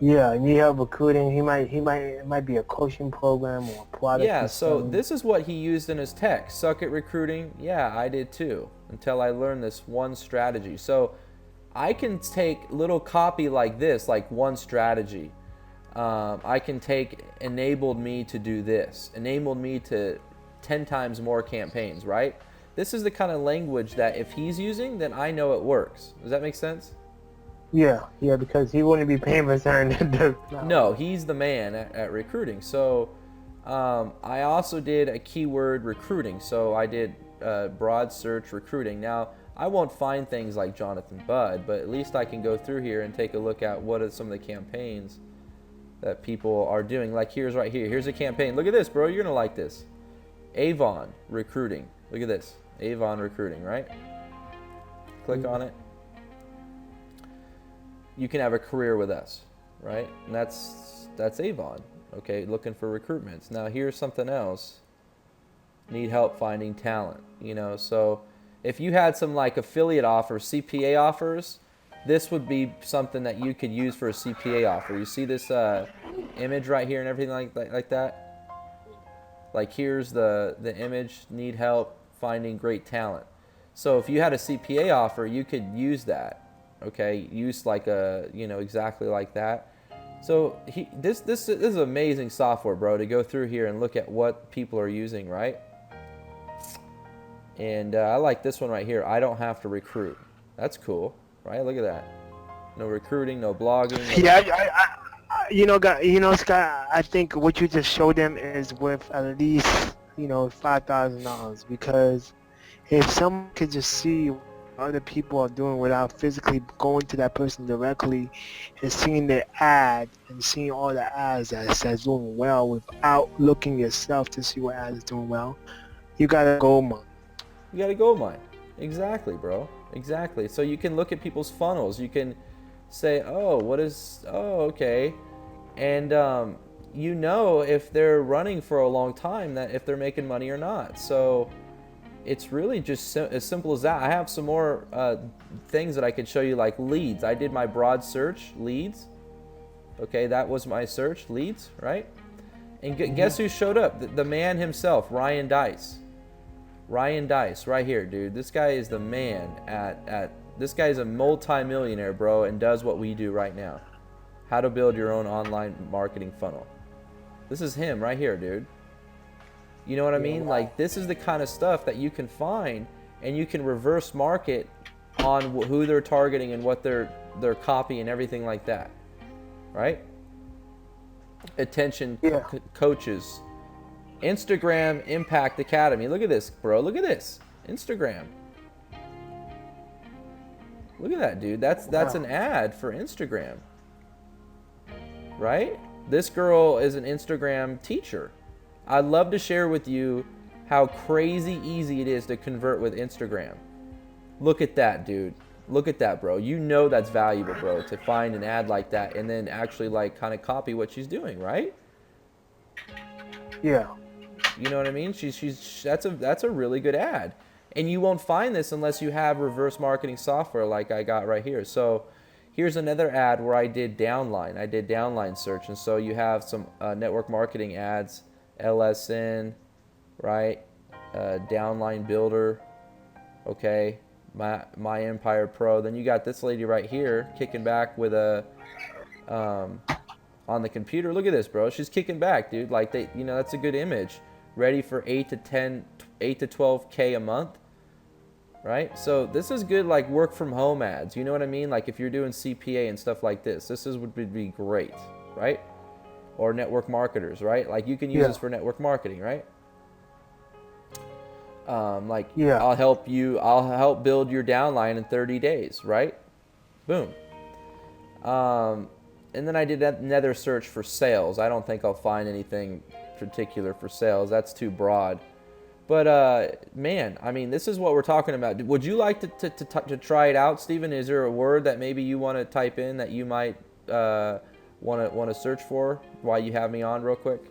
Yeah, you need help recruiting. It might be a coaching program or a product. Yeah, he's so selling. this is what he used in his text. Suck at recruiting. Yeah, I did too, until I learned this one strategy. So I can take little copy like this, like one strategy. I can take enabled me to do this, enabled me to 10 times more campaigns, right? This is the kind of language that if he's using, then I know it works. Does that make sense? Yeah, because he wouldn't be paying for something that does not. No, he's the man at recruiting. So I also did a keyword recruiting. So I did broad search recruiting. Now, I won't find things like Jonathan Budd, but at least I can go through here and take a look at what are some of the campaigns that people are doing. Like here's right here. Here's a campaign. Look at this, bro. You're going to like this. Avon recruiting. Look at this. Avon recruiting, right? Click on it. You can have a career with us, right? And that's Avon, okay? Looking for recruitments. Now here's something else. Need help finding talent, So if you had some like affiliate offers, CPA offers, this would be something that you could use for a CPA offer. You see this image right here and everything like that? Like here's the image, need help finding great talent. So if you had a CPA offer, you could use that. Okay, use like a, exactly like that. So this is amazing software, bro, to go through here and look at what people are using, right? And I like this one right here. I don't have to recruit. That's cool, right? Look at that. No recruiting, no blogging. Scott, I think what you just showed them is worth at least, $5,000, because if someone could just see what other people are doing without physically going to that person directly and seeing their ad and seeing all the ads that says doing well without looking yourself to see what ad is doing well, you gotta go mine. You gotta go mine. Exactly, bro. Exactly. So you can look at people's funnels. You can say, okay. And if they're running for a long time, that if they're making money or not. So it's really just as simple as that. I have some more things that I could show you, like leads. I did my broad search, leads. Okay, that was my search, leads, right? And guess who showed up? The man himself, Ryan Dice. Ryan Dice, right here, dude. This guy is the man this guy is a multi-millionaire, bro, and does what we do right now. How to build your own online marketing funnel. This is him right here, dude. You know what I mean? Like, this is the kind of stuff that you can find, and you can reverse market on who they're targeting and what their copy and everything like that, right? Attention coaches. Instagram Impact Academy. Look at this, bro. Look at this. Instagram. Look at that, dude. That's an ad for Instagram, right? This girl is an Instagram teacher. I'd love to share with you how crazy easy it is to convert with Instagram. Look at that, dude. Look at that, bro. You know that's valuable, bro, to find an ad like that and then actually like kind of copy what she's doing, right? Yeah. You know what I mean? That's a really good ad. And you won't find this unless you have reverse marketing software like I got right here. So here's another ad where I did downline. I did downline search. And so you have some network marketing ads, LSN, right? Downline builder, okay? My Empire Pro. Then you got this lady right here kicking back with a on the computer. Look at this, bro. She's kicking back, dude. Like that's a good image. Ready for 8 to 12K a month, right? So this is good, like work from home ads. You know what I mean? Like if you're doing CPA and stuff like this, would be great, right? Or network marketers, right? Like you can use this for network marketing, right? I'll help build your downline in 30 days, right? Boom. And then I did another search for sales. I don't think I'll find anything particular for sales. That's too broad. But man, I mean, this is what we're talking about. Would you like to try it out, Steven? Is there a word that maybe you want to type in that you might want to search for while you have me on real quick?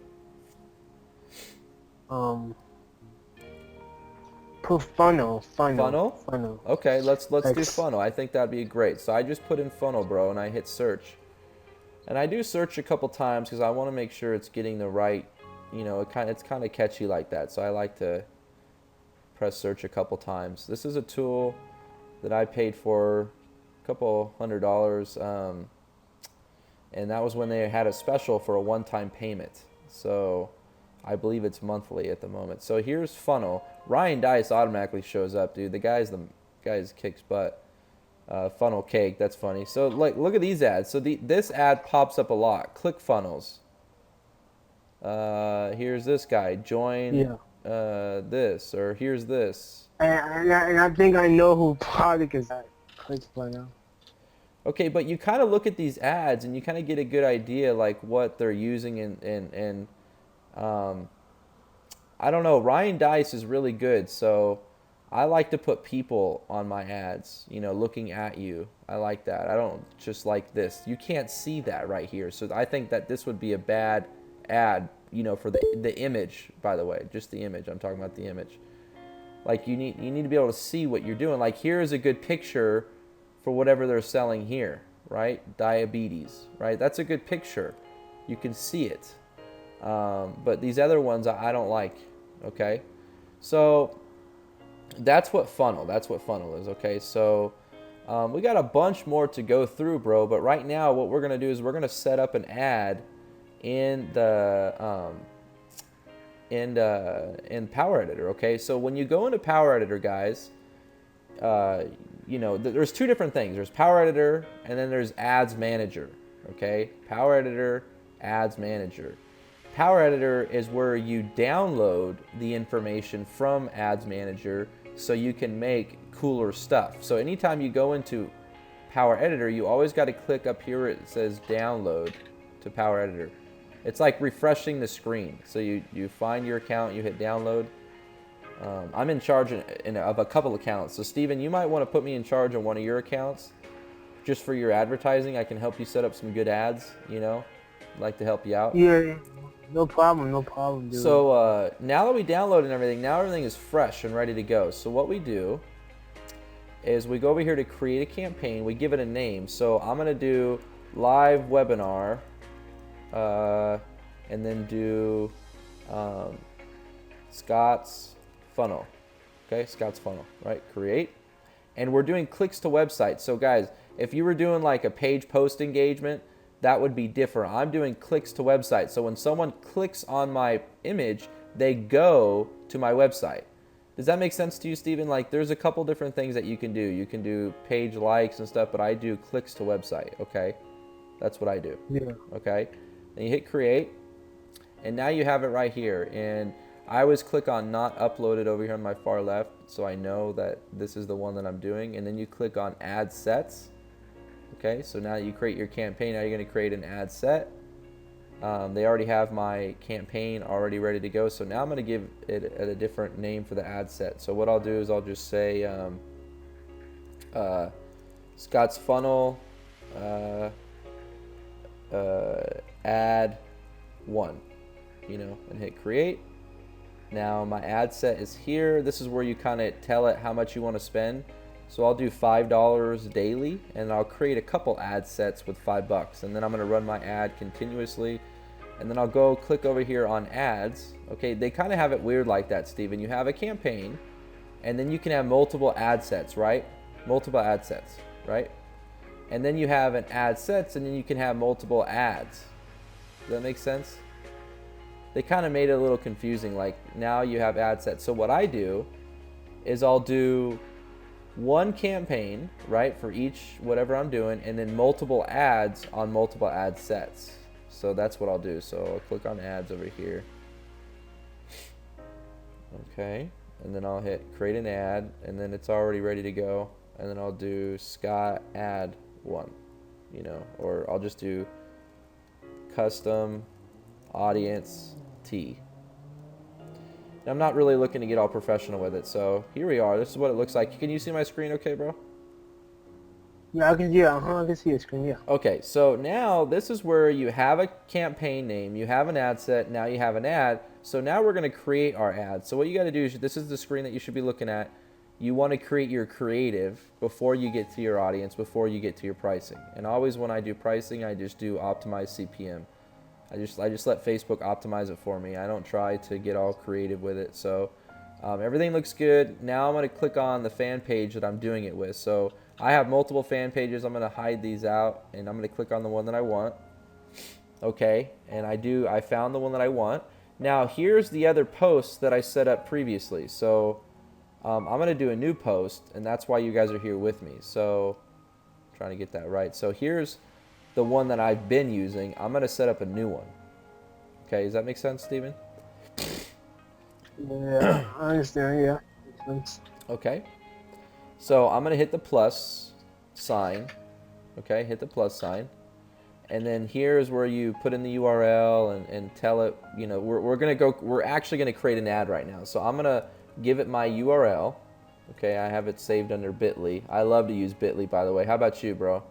Put funnel. Funnel? Okay, let's do Like, funnel. I think that'd be great. So I just put in funnel, bro, and I hit search. And I do search a couple times because I want to make sure it's getting the right, it's kind of catchy like that. So I like to press search a couple times. This is a tool that I paid for a couple $100, and that was when they had a special for a one-time payment. So I believe it's monthly at the moment. So here's funnel. Ryan Dice automatically shows up, dude. The guy's kicks butt. Funnel cake, that's funny. So like, look at these ads. So this ad pops up a lot. Click funnels. Here's this guy. Join this, or here's this. And I think I know who product is that. Click funnel. Okay, but you kind of look at these ads and you kind of get a good idea like what they're using and I don't know. Ryan Dice is really good, so I like to put people on my ads, looking at you. I like that. I don't just like this. You can't see that right here. So I think that this would be a bad ad, for the image, by the way. Just the image. I'm talking about the image. Like you need to be able to see what you're doing. Like here is a good picture for whatever they're selling here, right? Diabetes, right? That's a good picture. You can see it. But these other ones I don't like, okay? So that's what funnel is, okay? So we got a bunch more to go through, bro, but right now what we're gonna do is we're gonna set up an ad in the in Power Editor, okay? So when you go into Power Editor, guys, there's two different things. There's Power Editor and then there's Ads Manager, okay? Power Editor, Ads Manager. Power Editor is where you download the information from Ads Manager so you can make cooler stuff. So anytime you go into Power Editor, you always got to click up here where it says download to Power Editor. It's like refreshing the screen. So you find your account, you hit download. I'm in charge of a couple accounts. So Steven, you might want to put me in charge of one of your accounts just for your advertising. I can help you set up some good ads, I'd like to help you out. Yeah. No problem, dude. So now that we downloaded everything, now everything is fresh and ready to go. So what we do is we go over here to create a campaign. We give it a name. So I'm going to do live webinar and then do Scott's funnel. Okay, Scott's funnel, right? Create. And we're doing clicks to websites. So guys, if you were doing like a page post engagement, that would be different. I'm doing clicks to websites. So when someone clicks on my image, they go to my website. Does that make sense to you, Steven? Like there's a couple different things that you can do. You can do page likes and stuff, but I do clicks to website, okay? That's what I do. Yeah. Okay? Then you hit create, and now you have it right here. And I always click on not uploaded over here on my far left, so I know that this is the one that I'm doing. And then you click on add sets. Okay, so now you create your campaign. Now you're going to create an ad set. They already have my campaign already ready to go. So now I'm going to give it a different name for the ad set. So what I'll do is I'll just say Scott's funnel ad 1, and hit create. Now my ad set is here. This is where you kind of tell it how much you want to spend. So I'll do $5 daily, and I'll create a couple ad sets with $5, and then I'm going to run my ad continuously, and then I'll go click over here on ads. Okay, they kind of have it weird like that, Steven. You have a campaign, and then you can have multiple ad sets, right? Multiple ad sets, right? And then you have an ad sets, and then you can have multiple ads. Does that make sense? They kind of made it a little confusing. Like now you have ad sets. So what I do is I'll do one campaign, right, for each whatever I'm doing, and then multiple ads on multiple ad sets. So that's what I'll do. So I'll click on ads over here. Okay, and then I'll hit create an ad, and then it's already ready to go. And then I'll do Scott ad 1, or I'll just do custom audience T. I'm not really looking to get all professional with it, so here we are. This is what it looks like. Can you see my screen okay, bro? Yeah, I can. Yeah, I can see your screen. Yeah. Okay, so now this is where you have a campaign name, you have an ad set, now you have an ad. So now we're going to create our ad. So what you got to do is, this is the screen that you should be looking at. You want to create your creative before you get to your audience, before you get to your pricing. And always when I do pricing, I just do optimize CPM. I just let Facebook optimize it for me. I don't try to get all creative with it. So everything looks good. Now I'm going to click on the fan page that I'm doing it with. So I have multiple fan pages. I'm going to hide these out, and I'm going to click on the one that I want. Okay, and I found the one that I want. Now here's the other post that I set up previously. So I'm going to do a new post, and that's why you guys are here with me. So I'm trying to get that right. So here's the one that I've been using. I'm going to set up a new one. Okay, does that make sense, Steven? Yeah, I understand. Yeah. Makes sense. Okay. So I'm going to hit the plus sign. Okay, hit the plus sign. And then here's where you put in the URL and tell it, you know, we're actually going to create an ad right now. So I'm going to give it my URL. Okay, I have it saved under Bitly. I love to use Bitly, by the way. How about you, bro?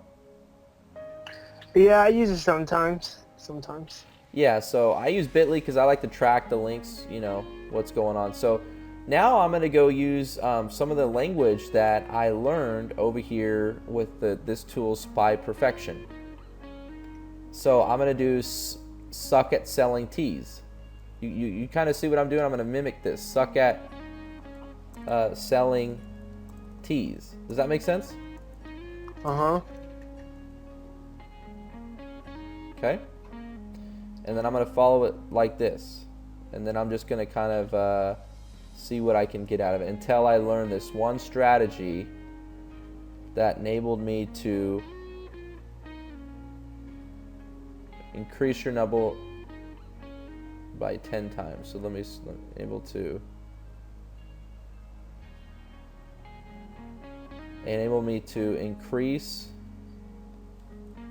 Yeah, I use it sometimes. Sometimes. Yeah, so I use Bitly because I like to track the links, you know, what's going on. So now I'm going to go use some of the language that I learned over here with this tool, Spy Perfection. So I'm going to do suck at selling teas. You kind of see what I'm doing? I'm going to mimic this. Suck at selling teas. Does that make sense? Uh-huh. Okay. And then I'm going to follow it like this. And then I'm just going to kind of see what I can get out of it until I learn this one strategy that enabled me to increase your number by 10 times. So let me able to enable me to increase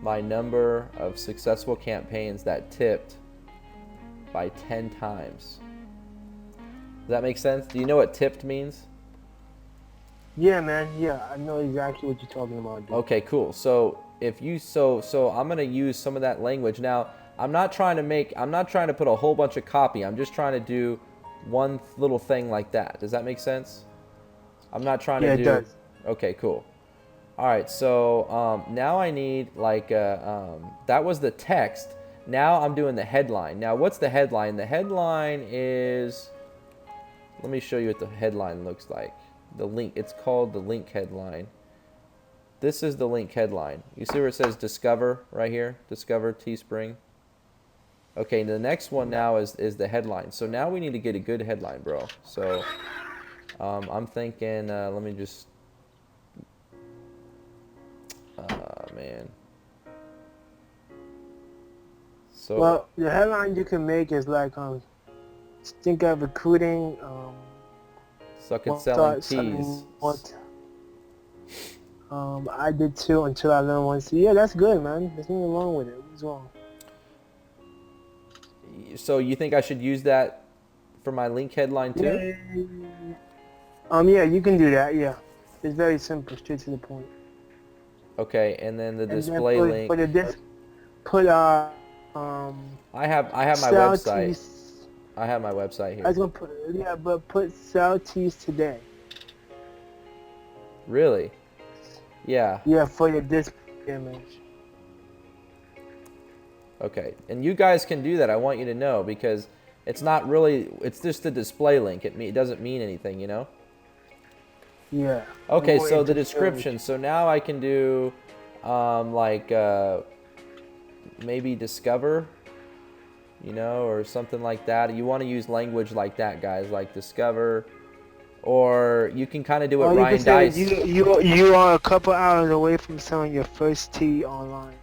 my number of successful campaigns that tipped by 10 times. Does that make sense? Do you know what tipped means? Yeah, man. Yeah, I know exactly what you're talking about, dude. Okay, cool. So if you so I'm gonna use some of that language. Now I'm not trying to put a whole bunch of copy. I'm just trying to do one little thing like that. Does that make sense? I'm not trying to do. Yeah, it does. Okay, cool. All right, so now I need like that was the text. Now I'm doing the headline. Now what's the headline? The headline is, let me show you what the headline looks like. The link, it's called the link headline. This is the link headline. You see where it says Discover right here? Discover Teespring. Okay, the next one now is the headline. So now we need to get a good headline, bro. So I'm thinking, let me just, man. So Well, the headline you can make is like, think of recruiting, suck at selling something teas. what I did too until I learned one. So yeah, that's good, man. There's nothing wrong with it. What's wrong? So you think I should use that for my link headline too? Yeah, you can do that. Yeah, it's very simple, straight to the point. Okay, and then the And then display link. I have my sell website. teas. I have my website I was here. gonna put but put sell teas today. Really? Yeah. Yeah, for your display image. Okay. And you guys can do that. I want you to know, because it's not really, it's just a display link. It doesn't mean anything, you know? Yeah. Okay, More so the interesting. description. So now I can do maybe discover, you know, or something like that. You want to use language like that, guys, like discover, or you can kind of do what Or you Ryan can say Dice. you are a couple hours away from selling your first tea online.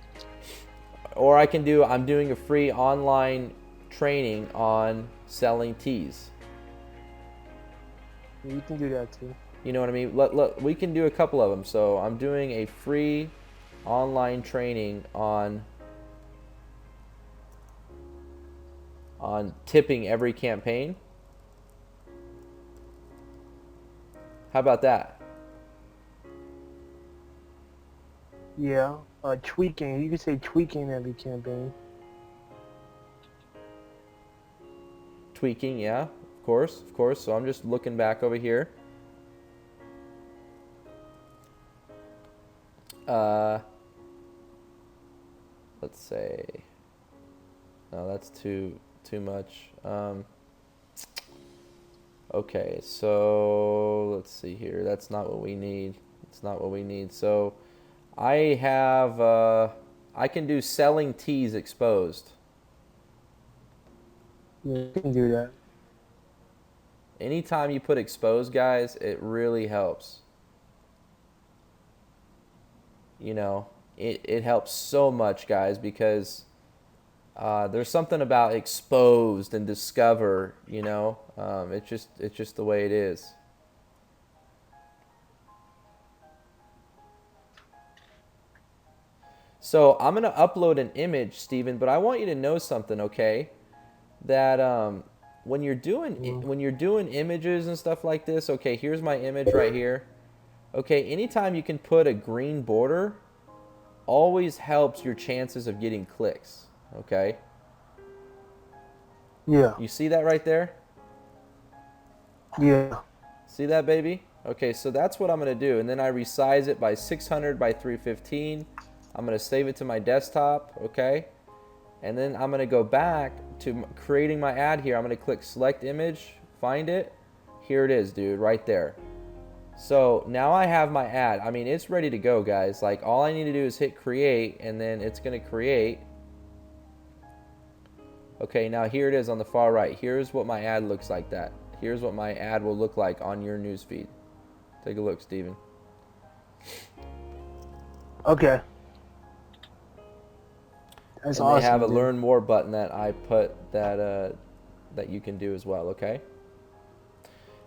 Or I can do, I'm doing a free online training on selling teas. You can do that too. You know what I mean? We can do a couple of them. So I'm doing a free online training on tipping every campaign. How about that? Yeah. Tweaking. You could say tweaking every campaign. Tweaking, yeah, of course, of course. So I'm just looking back over here. Let's say, no, that's too much. Okay, so let's see here. That's not what we need. It's not what we need. So I have, I can do selling teas exposed. Yeah, you can do that. Anytime you put exposed, guys, it really helps. You know, it helps so much, guys, because there's something about exposed and discover, you know. It's just the way it is. So I'm gonna upload an image, Steven, but I want you to know something, okay? That when you're doing images and stuff like this, okay, here's my image right here. Okay, anytime you can put a green border, always helps your chances of getting clicks. Okay. Yeah. You see that right there? Yeah. See that, baby? Okay, so that's what I'm going to do. And then I resize it by 600 by 315. I'm going to save it to my desktop, okay? And then I'm going to go back to creating my ad here. I'm going to click select image, find it. Here it is, dude, right there. So now I have my ad. I mean, it's ready to go, guys. Like, all I need to do is hit create, and then it's going to create. Okay, now here it is on the far right. Here's what my ad looks like that. Here's what my ad will look like on your newsfeed. Take a look, Steven. Okay. That's and awesome. They have a dude. learn more button that I put that that you can do as well, okay?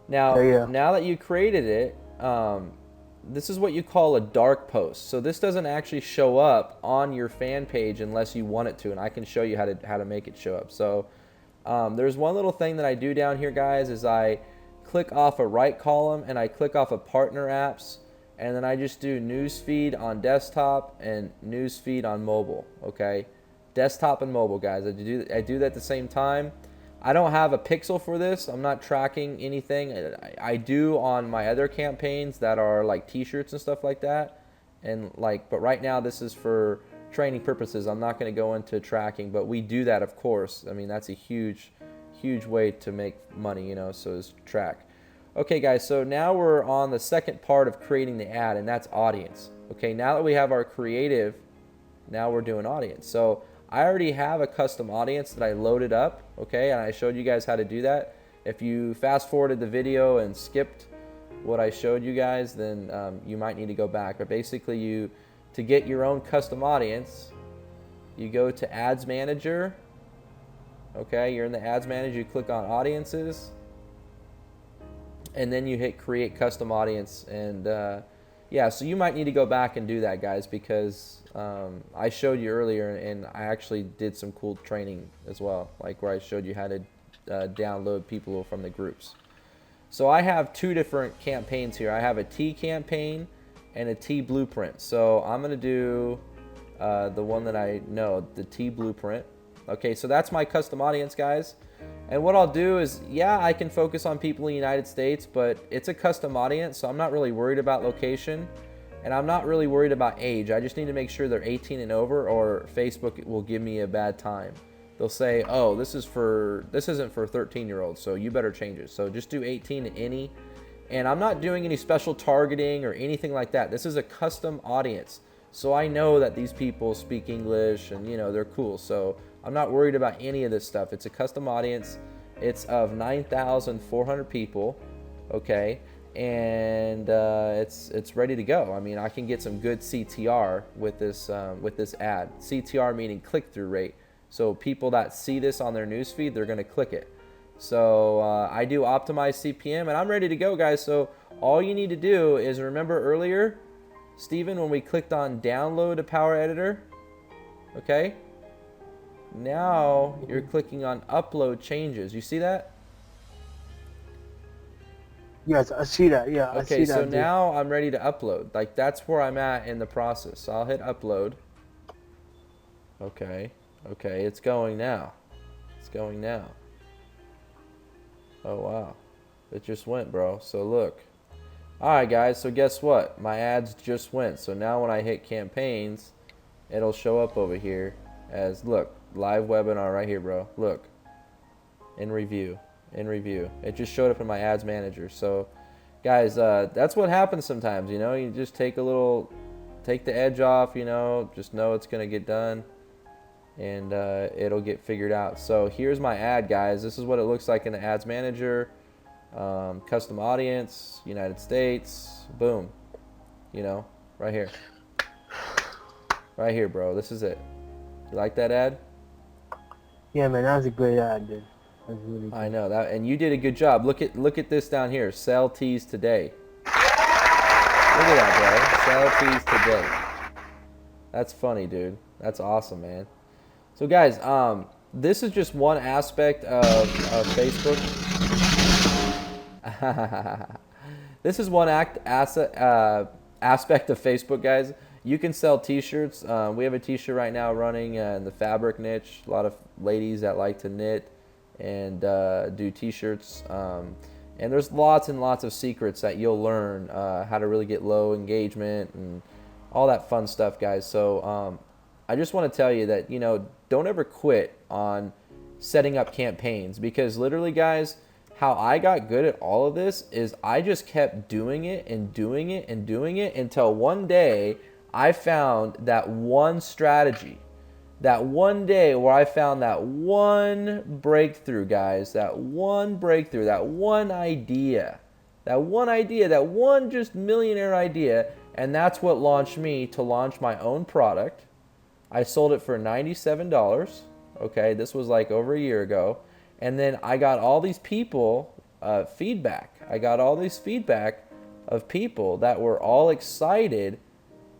Now, now that you created it, this is what you call a dark post. So this doesn't actually show up on your fan page unless you want it to, and I can show you how to make it show up. So there's one little thing that I do down here, guys, is I click off a right column and I click off a partner apps, and then I just do newsfeed on desktop and newsfeed on mobile, okay? Desktop and mobile, guys. I do that at the same time. I don't have a pixel for this. I'm not tracking anything. I do on my other campaigns that are like t-shirts and stuff like that. And like, but right now this is for training purposes. I'm not going to go into tracking, but we do that, of course. I mean, that's a huge way to make money, you know, so is track. Okay, guys, so now we're on the second part of creating the ad, and that's audience. Okay, now that we have our creative, now we're doing audience. So I already have a custom audience that I loaded up, okay, and I showed you guys how to do that. If you fast forwarded the video and skipped what I showed you guys, then you might need to go back. But basically, to get your own custom audience, you go to Ads Manager, okay, you're in the Ads Manager, you click on Audiences, and then you hit Create Custom Audience, and yeah, so you might need to go back and do that, guys, because I showed you earlier, and I actually did some cool training as well, like where I showed you how to download people from the groups. So I have two different campaigns here. I have a T campaign and a T blueprint. So I'm going to do the one that I know, the T blueprint. Okay, so that's my custom audience, guys. And what I'll do is, yeah, I can focus on people in the United States, but it's a custom audience, so I'm not really worried about location. And I'm not really worried about age. I just need to make sure they're 18 and over, or Facebook will give me a bad time. They'll say, oh, this isn't for 13-year-olds, so you better change it. So just do 18 to any. And I'm not doing any special targeting or anything like that. This is a custom audience. So I know that these people speak English and, you know, they're cool. So I'm not worried about any of this stuff. It's a custom audience. It's of 9,400 people, okay? And it's ready to go. I mean, I can get some good CTR with this ad. CTR meaning click-through rate. So people that see this on their newsfeed, they're going to click it. So I do optimize CPM, and I'm ready to go, guys. So all you need to do is remember earlier, Steven, when we clicked on download a Power Editor, okay? Now you're clicking on upload changes. You see that? Yes, I see that. Yeah, I Okay, see so that, dude. now I'm ready to upload. Like that's where I'm at in the process. So I'll hit upload. Okay. Okay, it's going now. It's going now. Oh wow. It just went, bro. So look. Alright guys, so guess what? My ads just went. So now when I hit campaigns, it'll show up over here as look, live webinar right here, bro. Look. In review. In review. It just showed up in my ads manager. So guys, that's what happens sometimes, you know. You just take the edge off, you know. Just know it's gonna get done, and it'll get figured out. So here's my ad, guys. This is what it looks like in the ads manager. Custom audience, United States, boom. You know, right here, bro. This is it. You like that ad? Yeah, man, that was a great ad, dude. That's really good. I know that, and you did a good job. Look at this down here. Sell teas today. Look at that, bro. Sell teas today. That's funny, dude. That's awesome, man. So, guys, this is just one aspect of Facebook. This is one aspect of Facebook, guys. You can sell T-shirts. We have a T-shirt right now running in the fabric niche. A lot of ladies that like to knit and do T-shirts. And there's lots and lots of secrets that you'll learn how to really get low engagement and all that fun stuff, guys. So I just want to tell you that, you know, don't ever quit on setting up campaigns, because literally, guys, how I got good at all of this is I just kept doing it and doing it and doing it until one day I found that one strategy. That one day where I found that one breakthrough, guys, that one breakthrough, that one idea, that one just millionaire idea, and that's what launched me to launch my own product. I sold it for $97. Okay, this was like over a year ago. And then I got all these people feedback. I got all this feedback of people that were all excited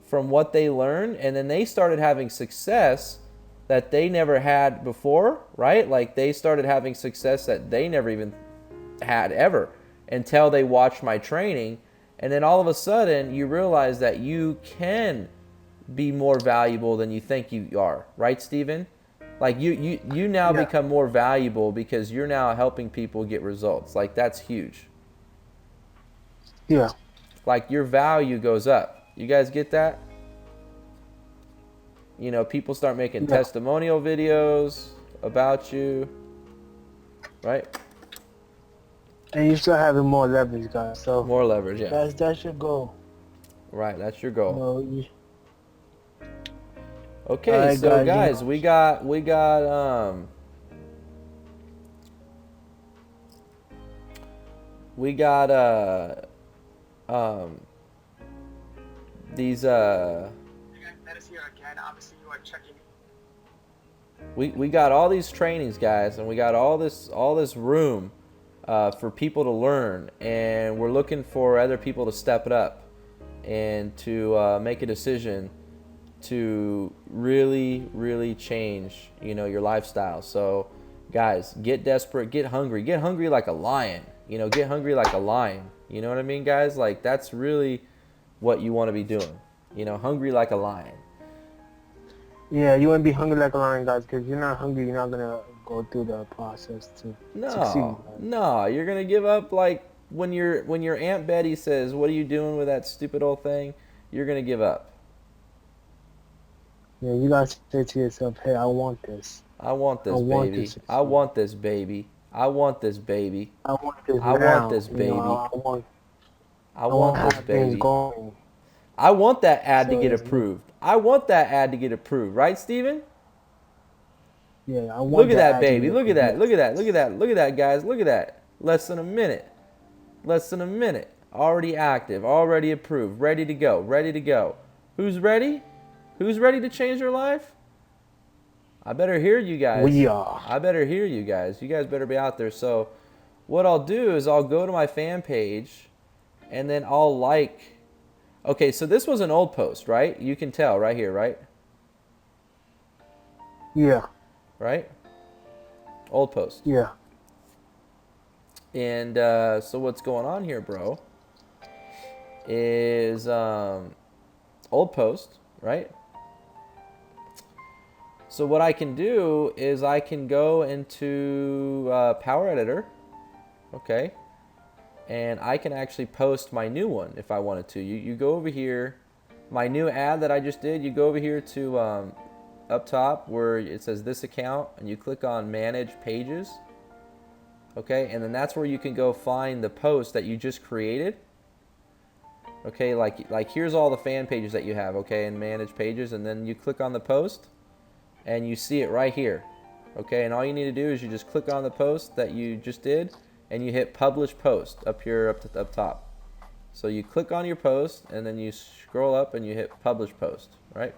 from what they learned, and then they started having success that they never had before, right? Like they started having success that they never even had ever until they watched my training. And then all of a sudden you realize that you can be more valuable than you think you are, right, Steven? Like you now Yeah. become more valuable because you're now helping people get results. Like that's huge. Yeah. Like your value goes up. You guys get that? You know, people start making Yeah. testimonial videos about you, right? And you start having more leverage, guys. So More leverage, yeah. that's your goal. Right, that's your You goal. know, you, Okay, Alright, so guys, guys, you know. we got these Let us hear again. Obviously, you are checking. we got all these trainings, guys, and we got all this room for people to learn, and we're looking for other people to step it up and to make a decision to really change, you know, your lifestyle. So guys, get desperate, get hungry like a lion, you know, get hungry like a lion, you know what I mean, guys? Like that's really what you want to be doing, you know, hungry like a lion. Yeah, you want to be hungry like a lion, guys, because you're not hungry, you're not gonna go through the process to succeed. No, you're gonna give up. Like when your Aunt Betty says, "What are you doing with that stupid old thing?" You're gonna give up. Yeah, you gotta say to yourself, "Hey, I want this. I want this, I want baby. to I want this, baby. I want this, baby. I want this I now. want this, You know, baby. I I want want to this, have things baby. going." I want that ad to So get it's- approved. I want that ad to get approved, right, Steven? Yeah, I want. Look at the that, ad to baby. get Look at that. approved. Look at that. Look at that. Look at that, guys. Look at that. Less than a minute. Less than a minute. Already active. Already approved. Ready to go. Ready to go. Who's ready? Who's ready to change their life? I better hear you guys. We are. I better hear you guys. You guys better be out there. So what I'll do is I'll go to my fan page and then I'll like. Okay, so this was an old post, right? You can tell right here, right? Yeah, Right? Old post. yeah. And so what's going on here, bro, is old post, right? So what I can do is I can go into Power Editor, okay, and I can actually post my new one if I wanted to. You go over here, my new ad that I just did, you go over here to up top where it says this account, and you click on Manage Pages, okay, and then that's where you can go find the post that you just created. Okay, like here's all the fan pages that you have, okay, and Manage Pages, and then you click on the post, and you see it right here, okay, and all you need to do is you just click on the post that you just did, and you hit Publish Post up here up top. So you click on your post, and then you scroll up and you hit Publish Post, right?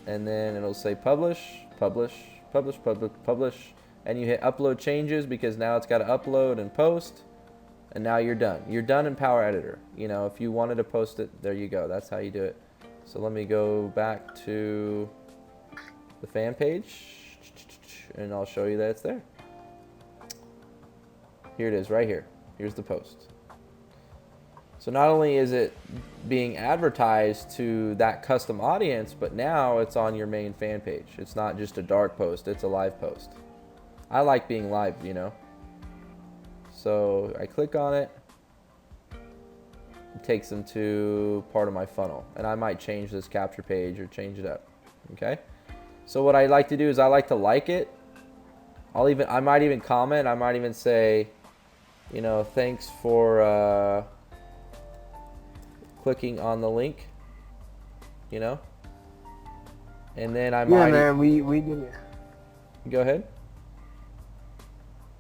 And then it'll say Publish, Publish, Publish, Publish, Publish, and you hit Upload Changes because now it's got to upload and post. And now you're done. You're done in Power Editor. You know, if you wanted to post it, there you go. That's how you do it. So let me go back to the fan page, and I'll show you that it's there. Here it is, right here. Here's the post. So not only is it being advertised to that custom audience, but now it's on your main fan page. It's not just a dark post, it's a live post. I like being live, you know. So I click on it, it takes them to part of my funnel, and I might change this capture page or change it up, okay? So what I like to do is I like to like it. I might even comment, I might even say, you know, thanks for clicking on the link, you know? And then I might... Yeah, man, we did it. Go ahead.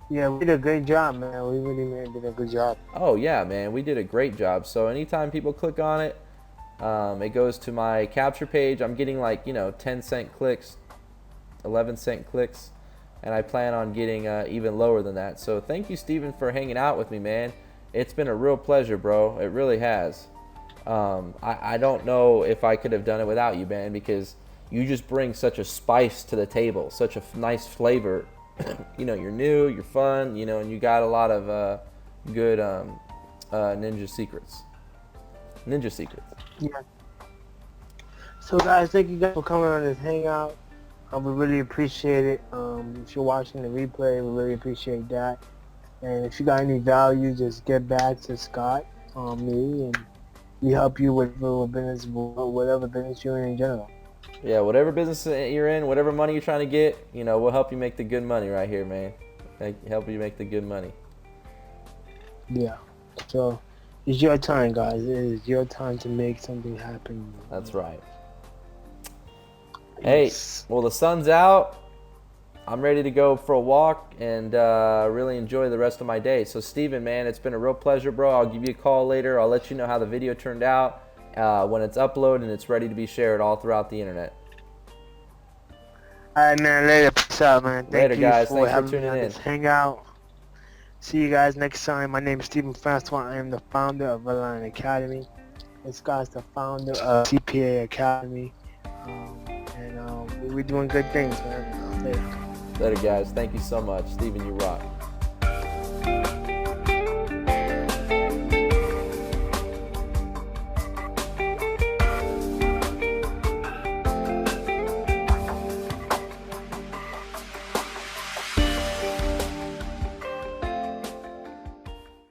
Yeah, we did a great job, man. We really did a good job. Oh yeah, man, we did a great job. So anytime people click on it, it goes to my capture page. I'm getting like, you know, 10-cent clicks, 11-cent clicks, and I plan on getting even lower than that. So thank you, Steven, for hanging out with me, man. It's been a real pleasure, bro. It really has. I don't know if I could have done it without you, man, because you just bring such a spice to the table, such a nice flavor. You know, you're new, you're fun, you know, and you got a lot of good ninja secrets. Yeah. So guys, thank you guys for coming on this hangout. We really appreciate it. If you're watching the replay, we really appreciate that. And if you got any value, just get back to Scott, me, and we help you with business, whatever business you're in general. Yeah, whatever business you're in, whatever money you're trying to get, you know, we'll help you make the good money right here, man. Help you make the good money. Yeah. So it's your time, guys. It is your time to make something happen. That's right. Hey, well, the sun's out. I'm ready to go for a walk and really enjoy the rest of my day. So, Steven, man, it's been a real pleasure, bro. I'll give you a call later. I'll let you know how the video turned out when it's uploaded and it's ready to be shared all throughout the internet. All right, man. Later. Peace out, man. Later, guys. For Thanks for having tuning me on in. this hangout. See you guys next time. My name is Steven Francois. I am the founder of Redline Academy. This guy's the founder of CPA Academy. And we're doing good things, man. Later. Later, guys. Thank you so much. Steven, you rock.